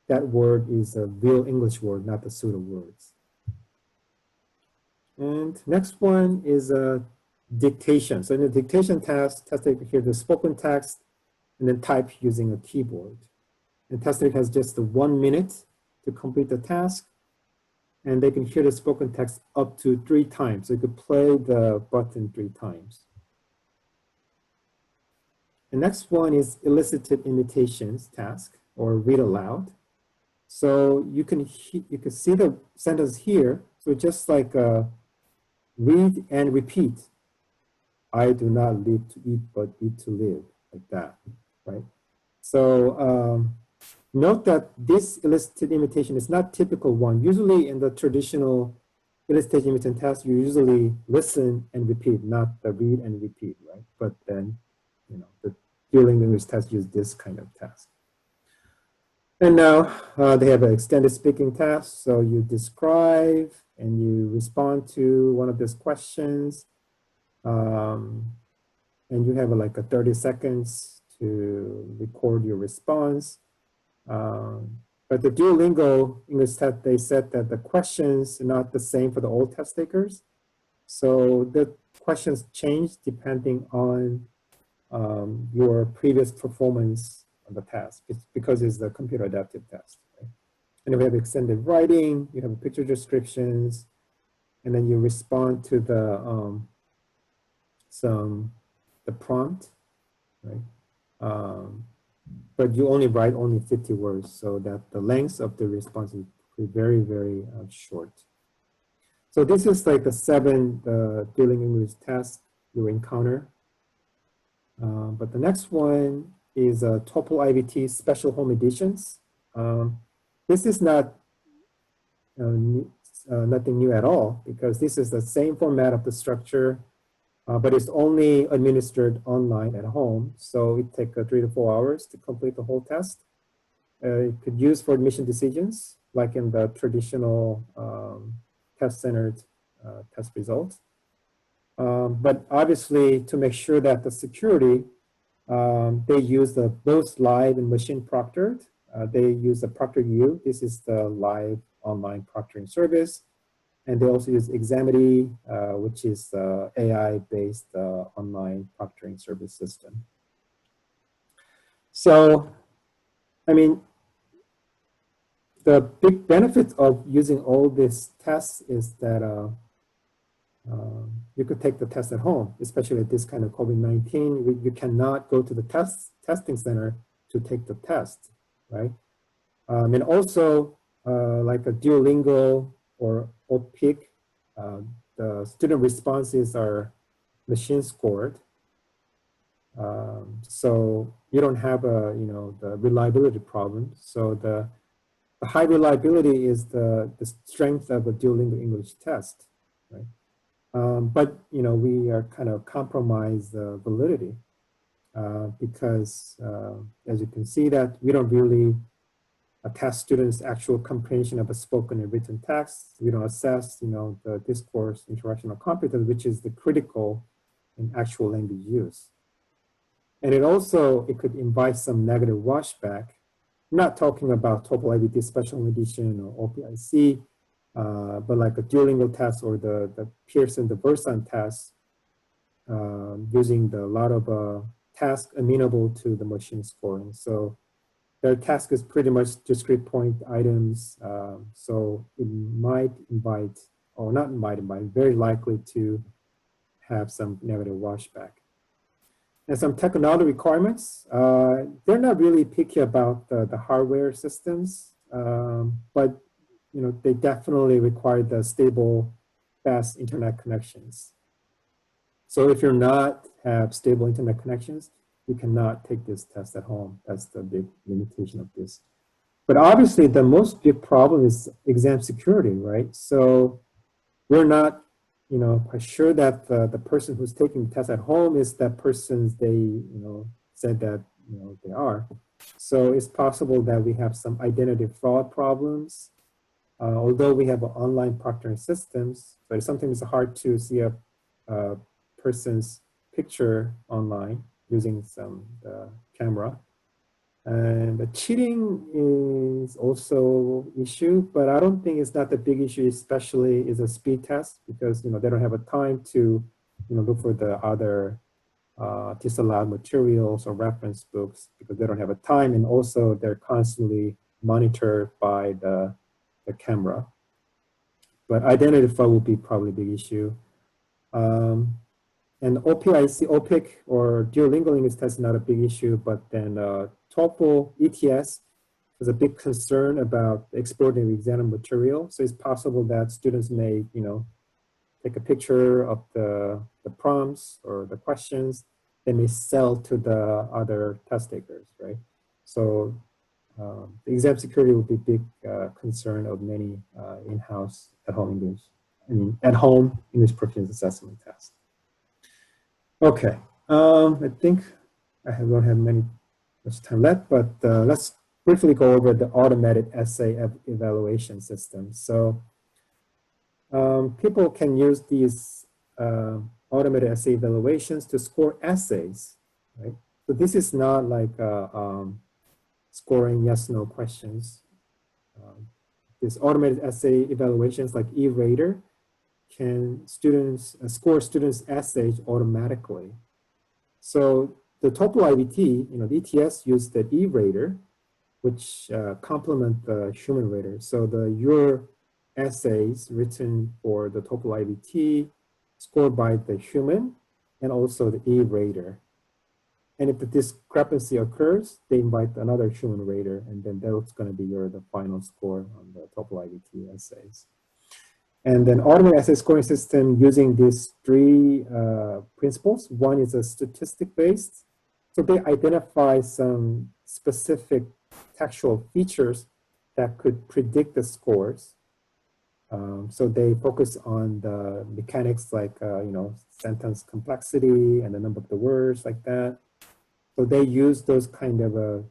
that word is a real English word, not the pseudo words. And next one is a dictation. So in the dictation test, test taker hear the spoken text and then type using a keyboard. And test taker has just 1 minute to complete the task, and they can hear the spoken text up to 3 times. So you could play the button 3 times. The next one is elicited imitations task, or read aloud. So you can see the sentence here. So just like read and repeat. I do not live to eat, but eat to live, like that, right? So note that this elicited imitation is not typical one. Usually in the traditional elicited imitation test, you usually listen and repeat, not the read and repeat, right? But then, you know, the Duolingo English test use this kind of task. And now they have an extended speaking task. So you describe and you respond to one of these questions. And you have like a 30 seconds to record your response. But the Duolingo English test, they said that the questions are not the same for the all test takers. So the questions change depending on your previous performance on the task. It's because it's the computer adaptive test. Right? And we have extended writing, you have picture descriptions, and then you respond to the prompt, right? But you only write only 50 words, so that the length of the response is very, very short. So this is like the 7 Duolingo English tests you encounter. But the next one is TOEFL IBT Special Home Editions. This is not nothing new at all, because this is the same format of the structure, but it's only administered online at home. So it takes 3 to 4 hours to complete the whole test. It could use for admission decisions, like in the traditional test-centered test results. But obviously, to make sure that the security, they use the both live and machine proctored. They use the ProctorU. This is the live online proctoring service. And they also use Examity, which is the AI-based online proctoring service system. So, I mean, the big benefit of using all these tests is that you could take the test at home, especially at this kind of COVID-19. You cannot go to the testing center to take the test, right? And also, like a Duolingo or OPIC, the student responses are machine scored. So you don't have the reliability problem. So the high reliability is the strength of a Duolingo English test, right? But we are kind of compromise the validity because as you can see that we don't really test students' actual comprehension of a spoken and written text. We don't assess, the discourse, interactional competence, which is the critical in actual language use. And it could invite some negative washback. I'm not talking about TOEFL IBT special edition or OPIC, but like a Duolingo test or the Pearson, the Versant test, using a lot of tasks amenable to the machine scoring. So their task is pretty much discrete point items. So it might invite, or not might invite, very likely to have some negative washback. And some technology requirements, they're not really picky about the hardware systems, but they definitely require the stable, fast internet connections. So if you're not have stable internet connections, you cannot take this test at home. That's the big limitation of this. But obviously, the most big problem is exam security, right? So we're not, quite sure that the person who's taking the test at home is that person they, said that, they are. So it's possible that we have some identity fraud problems. Although we have online proctoring systems, but sometimes it's hard to see a person's picture online using some camera. And the cheating is also issue, but I don't think it's not the big issue, especially is a speed test because they don't have a time to look for the other disallowed materials or reference books because they don't have a time, and also they're constantly monitored by the camera. But identity fraud will be probably a big issue. And OPIC or Duolingo English test is not a big issue, but then TOEFL ETS is a big concern about exporting exam material. So it's possible that students may, take a picture of the prompts or the questions. They may sell to the other test takers, right? So the exam security will be a big concern of many in-house at-home English proficiency assessment tests. Okay, I think I don't have much time left, but let's briefly go over the automated essay evaluation system. So people can use these automated essay evaluations to score essays, right? So this is not like scoring yes/no questions. This automated essay evaluations like E-Rater can score students' essays automatically. So the TOEFL IBT, the ETS use the E-Rater, which complement the human rater. So your essays written for the TOEFL IBT scored by the human and also the E-Rater. And if the discrepancy occurs, they invite another human rater, and then that's going to be the final score on the TOEFL IBT essays. And then automated essay scoring system using these three principles. One is a statistic-based. So they identify some specific textual features that could predict the scores. So they focus on the mechanics like, sentence complexity and the number of the words like that. So they use those kind of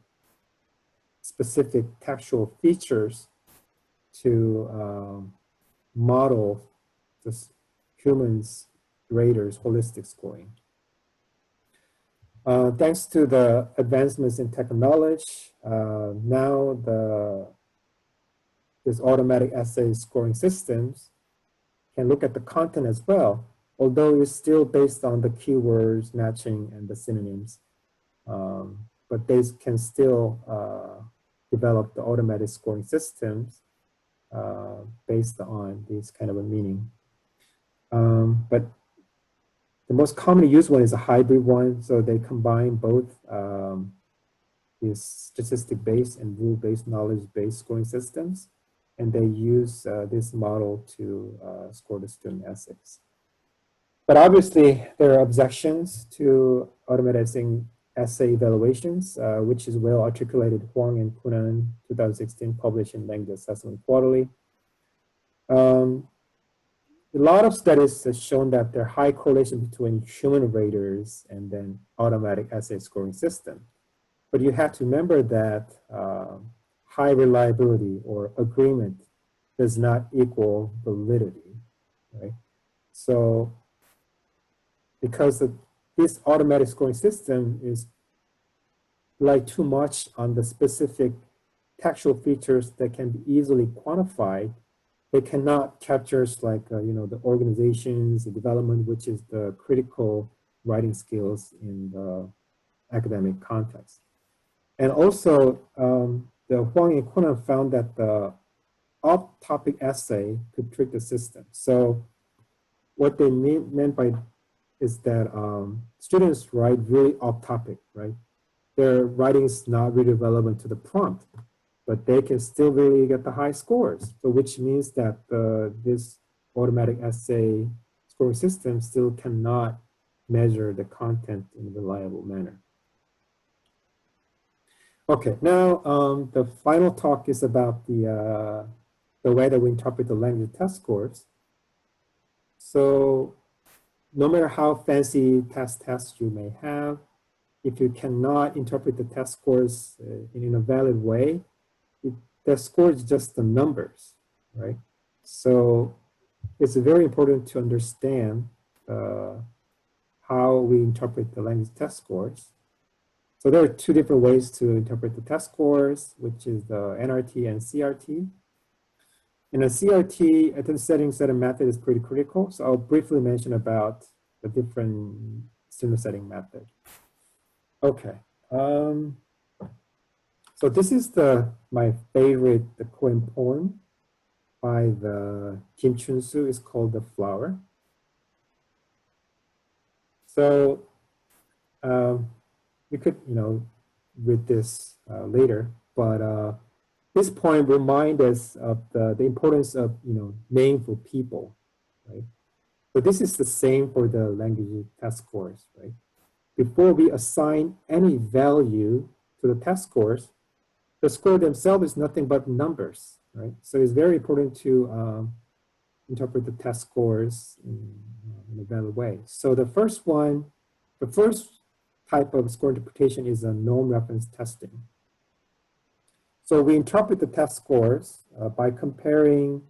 specific textual features to model the humans' raters' holistic scoring. Thanks to the advancements in technology, now this automatic essay scoring systems can look at the content as well, although it's still based on the keywords matching and the synonyms. But they can still develop the automatic scoring systems based on this kind of a meaning. But the most commonly used one is a hybrid one. So they combine both these statistic-based and rule-based, knowledge-based scoring systems. And they use this model to score the student essays. But obviously, there are objections to automated essay evaluations, which is well articulated. Huang and Kunan, 2016, published in Language Assessment Quarterly. A lot of studies have shown that there are high correlation between human raters and then automatic essay scoring system. But you have to remember that high reliability or agreement does not equal validity, right? So because this automatic scoring system is like too much on the specific textual features that can be easily quantified, they cannot capture like, the organizations, the development, which is the critical writing skills in the academic context. And also, the Huang and Kunan found that the off-topic essay could trick the system. So what they meant by is that students write really off-topic, right? Their writing is not really relevant to the prompt, but they can still really get the high scores. So which means that this automatic essay scoring system still cannot measure the content in a reliable manner. Okay, now the final talk is about the way that we interpret the language test scores. So no matter how fancy tests you may have, if you cannot interpret the test scores in a valid way, the score is just the numbers, right? So it's very important to understand how we interpret the language test scores. So there are two different ways to interpret the test scores, which is the NRT and CRT. In a CRT, attendance setting method is pretty critical. So I'll briefly mention about the different student setting method. Okay. So this is my favorite poem by the Kim Chun-soo. It's called The Flower. So we could, read this later, but this poem reminds us of the importance of, meaningful people, right? So this is the same for the language test scores, right? Before we assign any value to the test scores, the score themselves is nothing but numbers, right? So it's very important to interpret the test scores in a valid way. So the first type of score interpretation is a norm reference testing. So we interpret the test scores by comparing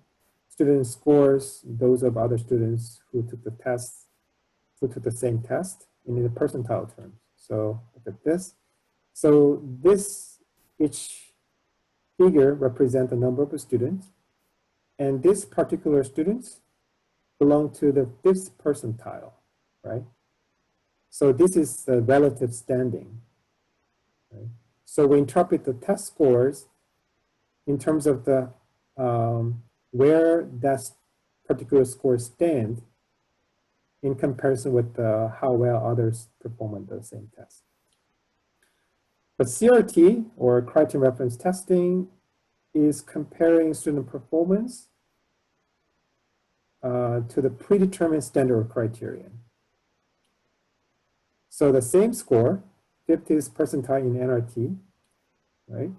student scores, those of other students who took the same test in the percentile terms. So look at this. So each figure represents the number of students, and this particular students belong to the 5th percentile, right? So this is the relative standing, right? So we interpret the test scores in terms of the where that particular score stands in comparison with how well others perform on the same test. But CRT, or criterion reference testing, is comparing student performance to the predetermined standard criterion. So the same score, 50th percentile in NRT, right,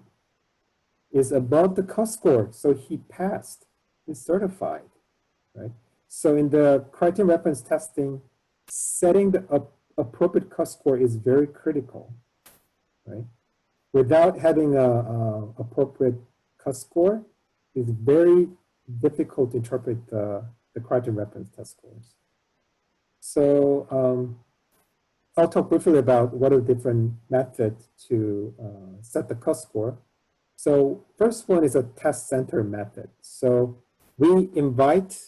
is above the cut score. So he passed, he's certified, right? So in the criterion reference testing, setting the appropriate cut score is very critical, right? Without having a appropriate cut score, it's very difficult to interpret the criterion reference test scores. So I'll talk briefly about what are different methods to set the cut score. So first one is a test center method. So we invite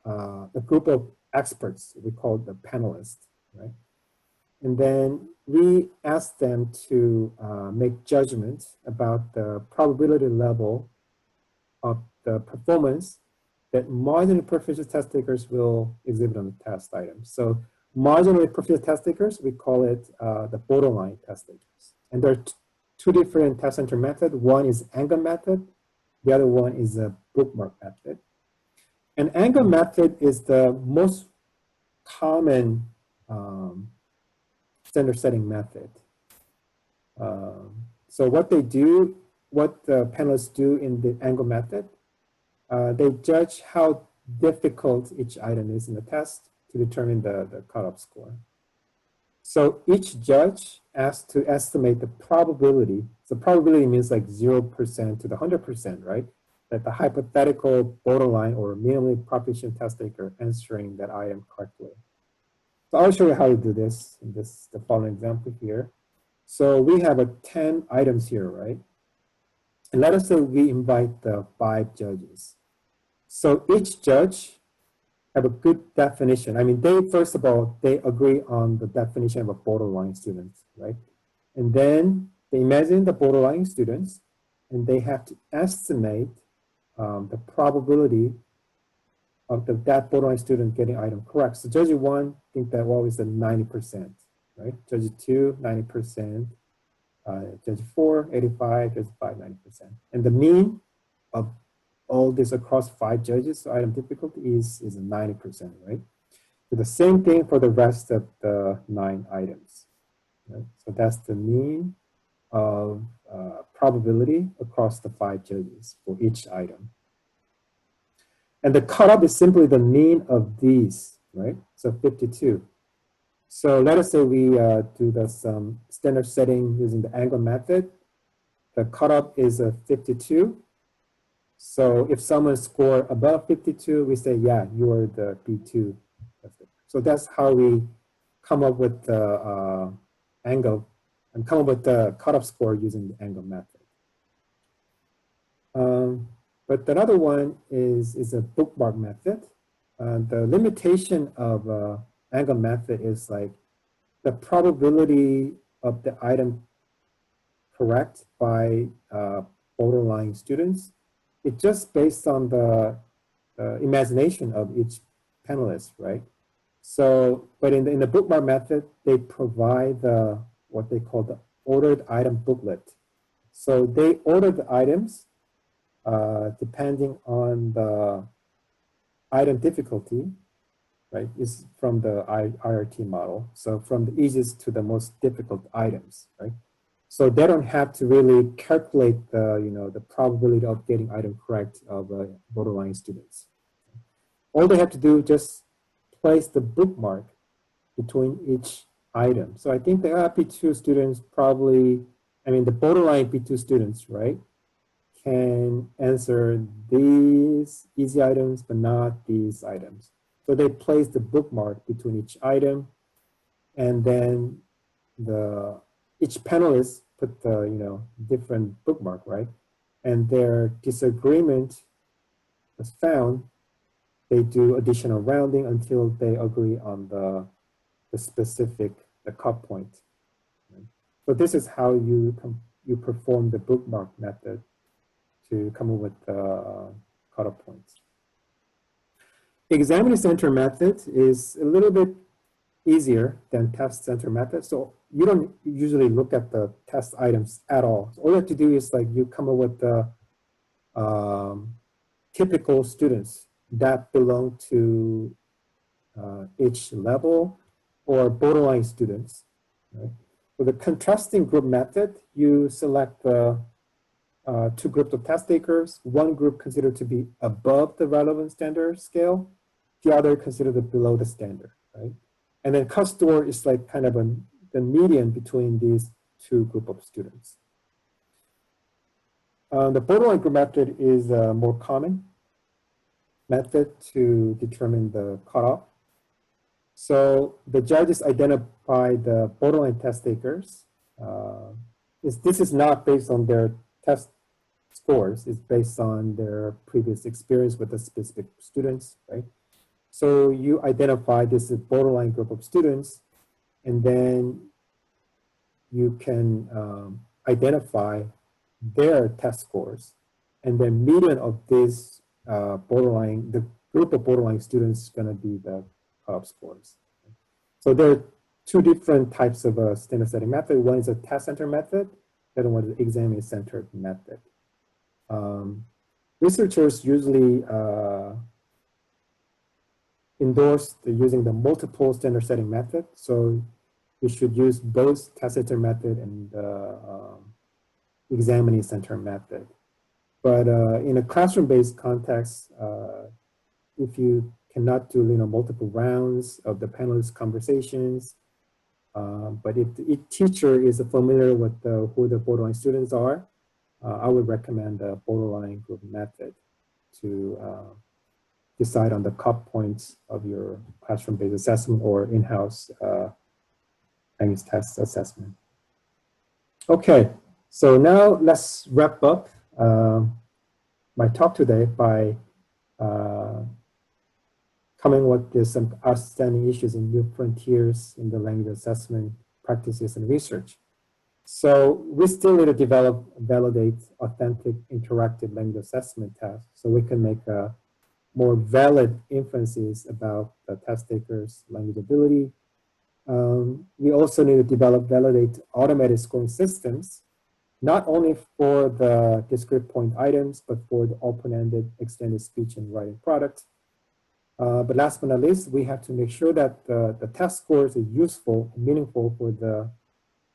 a group of experts, we call the panelists, right? And then we ask them to make judgments about the probability level of the performance that marginally proficient test takers will exhibit on the test item. So marginally proficient test takers, we call it the borderline test takers. And there are two different test center methods. One is angle method. The other one is a bookmark method. And angle method is the most common standard setting method. So what they do, what the panelists do in the angle method, they judge how difficult each item is in the test to determine the cutoff score. So each judge asked to estimate the probability. So probability means like 0% to the 100%, right? That the hypothetical borderline or minimally proficient test taker answering that item correctly. So I'll show you how to do this in the following example here. So we have 10 items here, right? And let us say we invite the 5 judges. So each judge have a good definition. I mean, first of all, they agree on the definition of a borderline student, right? And then they imagine the borderline students, and they have to estimate the probability of that borderline student getting item correct. So judge 1 think that, well, it's 90%, right? Judge 2, 90%. Judge 4, 85, judge 5, 90%. And the mean of all this across 5 judges, so item difficulty is 90%, right? So the same thing for the rest of the 9 items, right? So that's the mean of probability across the 5 judges for each item. And the cutoff is simply the mean of these, right? So 52. So let us say we do some standard setting using the angle method. The cutoff is 52. So if someone score above 52, we say, yeah, you're the B2. So that's how we come up with the angle and come up with the cutoff score using the angle method. But another one is a bookmark method. The limitation of angle method is like the probability of the item correct by borderline students. It's just based on the imagination of each panelist, right? So, but in the bookmark method, they provide what they call the ordered item booklet. So they order the items depending on the item difficulty, right? Is from the IRT model. So from the easiest to the most difficult items, right? So they don't have to really calculate the probability of getting item correct of borderline students. All they have to do is just place the bookmark between each item. So I think the B2 students probably, the borderline B2 students, right, can answer these easy items, but not these items. So they place the bookmark between each item, and then each panelist put the different bookmark, right? And their disagreement was found. They do additional rounding until they agree on the specific cut point. Right? So this is how you perform the bookmark method to come up with the cutoff points. Examiner center method is a little bit easier than test center method. So you don't usually look at the test items at all. So all you have to do is like you come up with the typical students that belong to each level or borderline students. Right? For the contrasting group method, you select the 2 groups of test takers. One group considered to be above the relevant standard scale, the other considered below the standard, right? And then cut score is like kind of the median between these 2 groups of students. The borderline group method is a more common method to determine the cutoff. So the judges identify the borderline test takers. This is not based on their test scores. It's based on their previous experience with the specific students, right? So you identify this borderline group of students, and then you can identify their test scores, and then median of this the group of borderline students is going to be the cutoff scores. So there are 2 different types of standard setting method. One is a test center method, the other one is examiner centered method. Researchers usually endorsed using the multiple standard setting method. So you should use both test center method and examining center method. But in a classroom-based context, if you cannot do multiple rounds of the panelist conversations, but if the teacher is familiar with who the borderline students are, I would recommend the borderline group method to decide on the cut points of your classroom-based assessment or in-house language test assessment. Okay, so now let's wrap up my talk today by coming with some outstanding issues and new frontiers in the language assessment practices and research. So we still need to develop, validate authentic interactive language assessment tests so we can make more valid inferences about the test takers' language ability. We also need to develop, validate automated scoring systems, not only for the discrete point items, but for the open-ended extended speech and writing products. But last but not least, we have to make sure that the test scores are useful and meaningful for the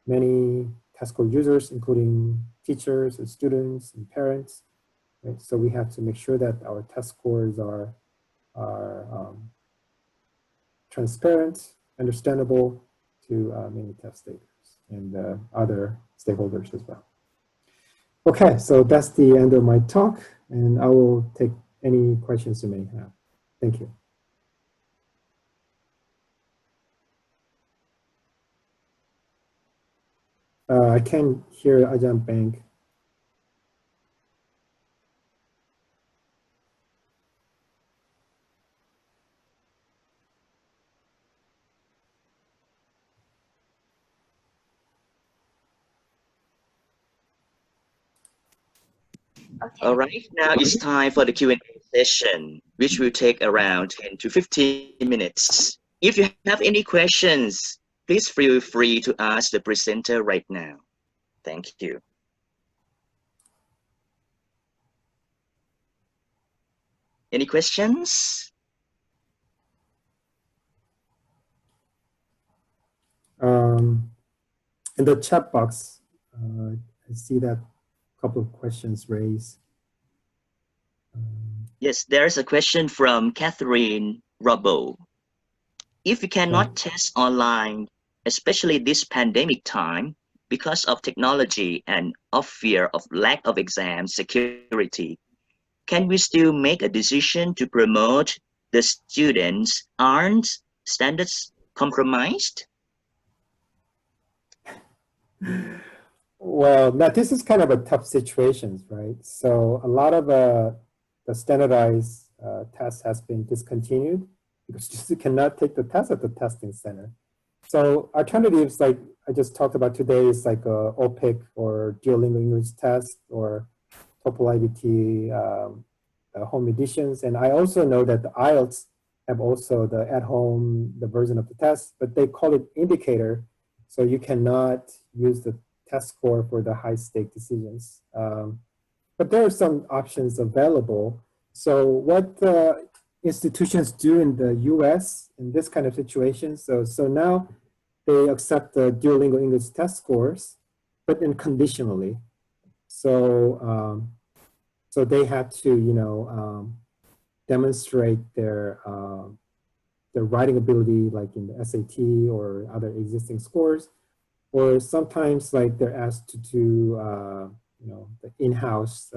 many test score users, including teachers and students and parents. Right? So we have to make sure that our test scores are transparent, understandable to many test takers and other stakeholders as well. Okay, so that's the end of my talk, and I will take any questions you may have. Thank you. I can't hear Ajahn Bank. All right, now it's time for the Q&A session, which will take around 10 to 15 minutes. If you have any questions, please feel free to ask the presenter right now. Thank you. Any questions? In the chat box, I see that a couple of questions raised. Yes, there's a question from Catherine Robbo. If you cannot test online, especially this pandemic time, because of technology and of fear of lack of exam security, can we still make a decision to promote the students? Aren't standards compromised? Well, now this is kind of a tough situation, right? So a lot of the standardized tests has been discontinued because students cannot take the test at the testing center. So alternatives like I just talked about today is like OPIC or Duolingo English test or TOEFL IBT home editions. And I also know that the IELTS have also the at-home, the version of the test, but they call it indicator. So you cannot use the test score for the high stake decisions. But there are some options available. So what institutions do in the US in this kind of situation, so now they accept the Duolingo English test scores, but then conditionally. So, so they have to, demonstrate their writing ability, like in the SAT or other existing scores, or sometimes like they're asked to do, the in-house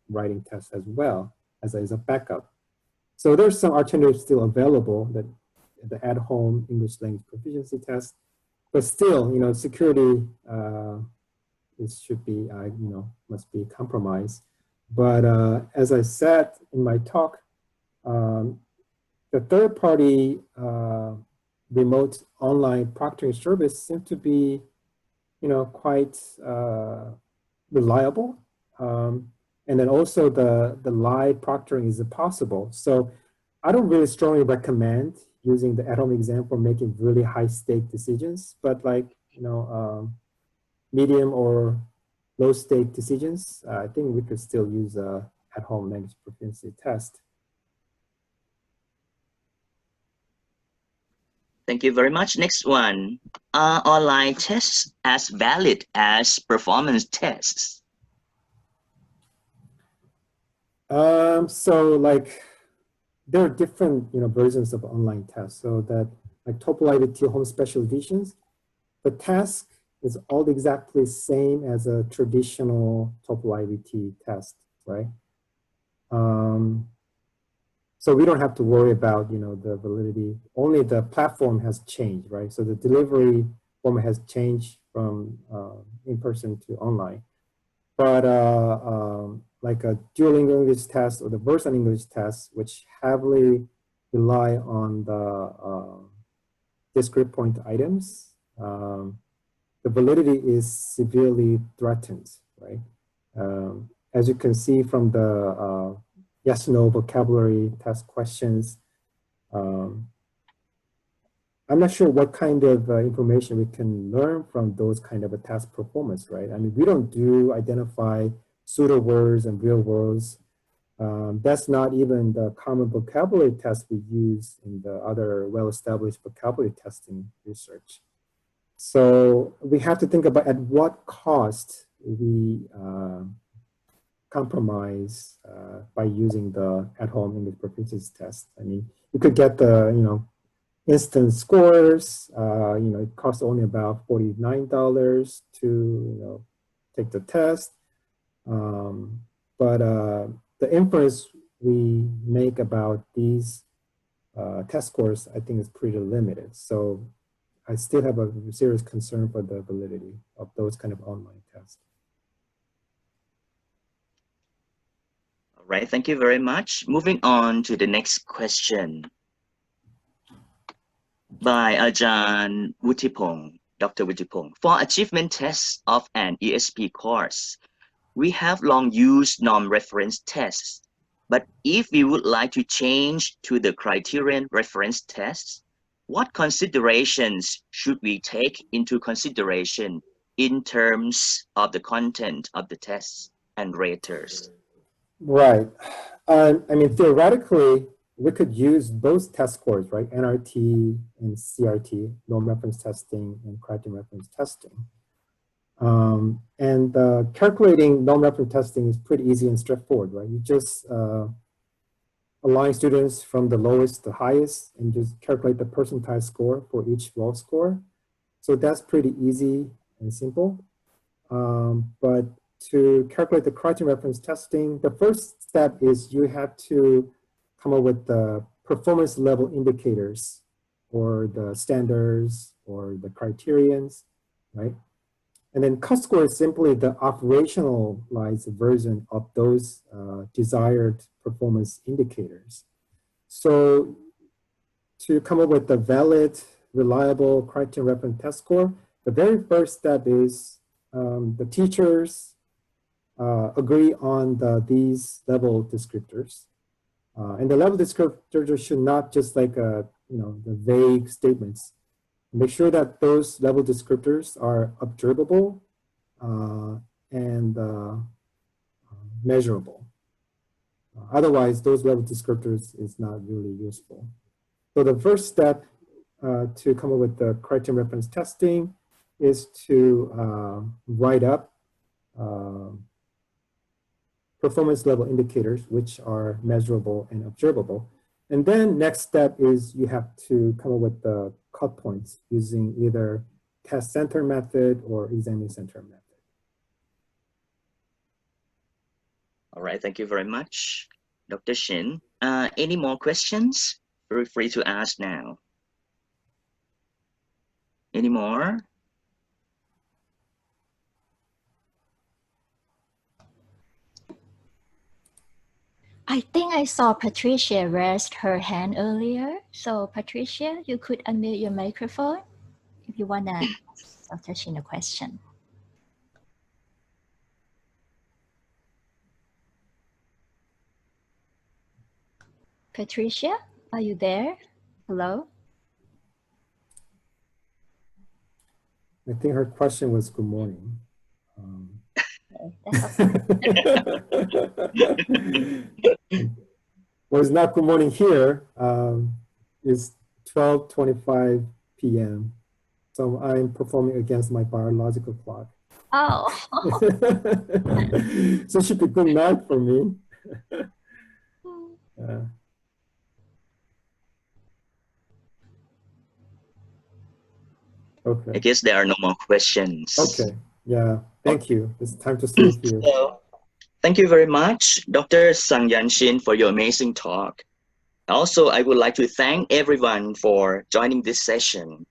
writing test as well as a backup. So there's some alternatives still available, that the at-home English language proficiency test, but still, security should be, must be compromised. But as I said in my talk, the third-party remote online proctoring service seems to be, quite reliable. And then also the live proctoring is possible. So I don't really strongly recommend using the at-home exam for making really high-stake decisions, but like, medium or low-stake decisions, I think we could still use a at-home language proficiency test. Thank you very much. Next one. Are online tests as valid as performance tests? So like there are different versions of online tests. So that like TOEFL home special editions, the task is all exactly same as a traditional TOEFL IBT test, right? So we don't have to worry about the validity. Only the platform has changed, right? So the delivery format has changed from in-person to online. But like a Duolingo English test or the Versa English test, which heavily rely on the discrete point items, the validity is severely threatened, right? As you can see from the yes/no vocabulary test questions, I'm not sure what kind of information we can learn from those kind of a test performance, right? I mean, we don't do identify pseudo words and real words. That's not even the common vocabulary test we use in the other well-established vocabulary testing research. So we have to think about at what cost we compromise by using the at-home English proficiency test. I mean, you could get the instant scores. It costs only about $49 to take the test. But the inference we make about these test scores, I think, is pretty limited. So I still have a serious concern for the validity of those kind of online tests. All right, thank you very much. Moving on to the next question by Ajahn Wuttipong, Dr. Wuttipong. For achievement tests of an ESP course, we have long used norm reference tests, but if we would like to change to the criterion reference tests, what considerations should we take into consideration in terms of the content of the tests and raters? Right. I mean, theoretically, we could use both test scores, right? NRT and CRT, norm reference testing and criterion reference testing. And calculating norm reference testing is pretty easy and straightforward, right? You just align students from the lowest to highest and just calculate the percentile score for each raw score. So that's pretty easy and simple. But to calculate the criterion reference testing, the first step is you have to come up with the performance level indicators or the standards or the criterions, right? And then CUT score is simply the operationalized version of those desired performance indicators. So to come up with the valid, reliable criterion reference test score, the very first step is the teachers agree on these level descriptors. And the level descriptors should not just like the vague statements. Make sure that those level descriptors are observable and measurable. Otherwise, those level descriptors is not really useful. So the first step to come up with the criterion reference testing is to write up performance level indicators, which are measurable and observable. And then next step is you have to come up with the cut points using either test center method or examining center method. All right, thank you very much, Dr. Shin. Any more questions? Feel free to ask now. Any more? I think I saw Patricia raised her hand earlier. So Patricia, you could unmute your microphone if you want to ask Dr. Shin a question. Patricia, are you there? Hello? I think her question was good morning. Okay, Well, it's not good morning here. It's 12:25 p.m. So I'm performing against my biological clock. Oh. So it should be good math for me. Okay. I guess there are no more questions. Okay. Yeah. Thank you. It's time to sleep here. So, thank you very much, Dr. Sangyan Shin, for your amazing talk. Also, I would like to thank everyone for joining this session.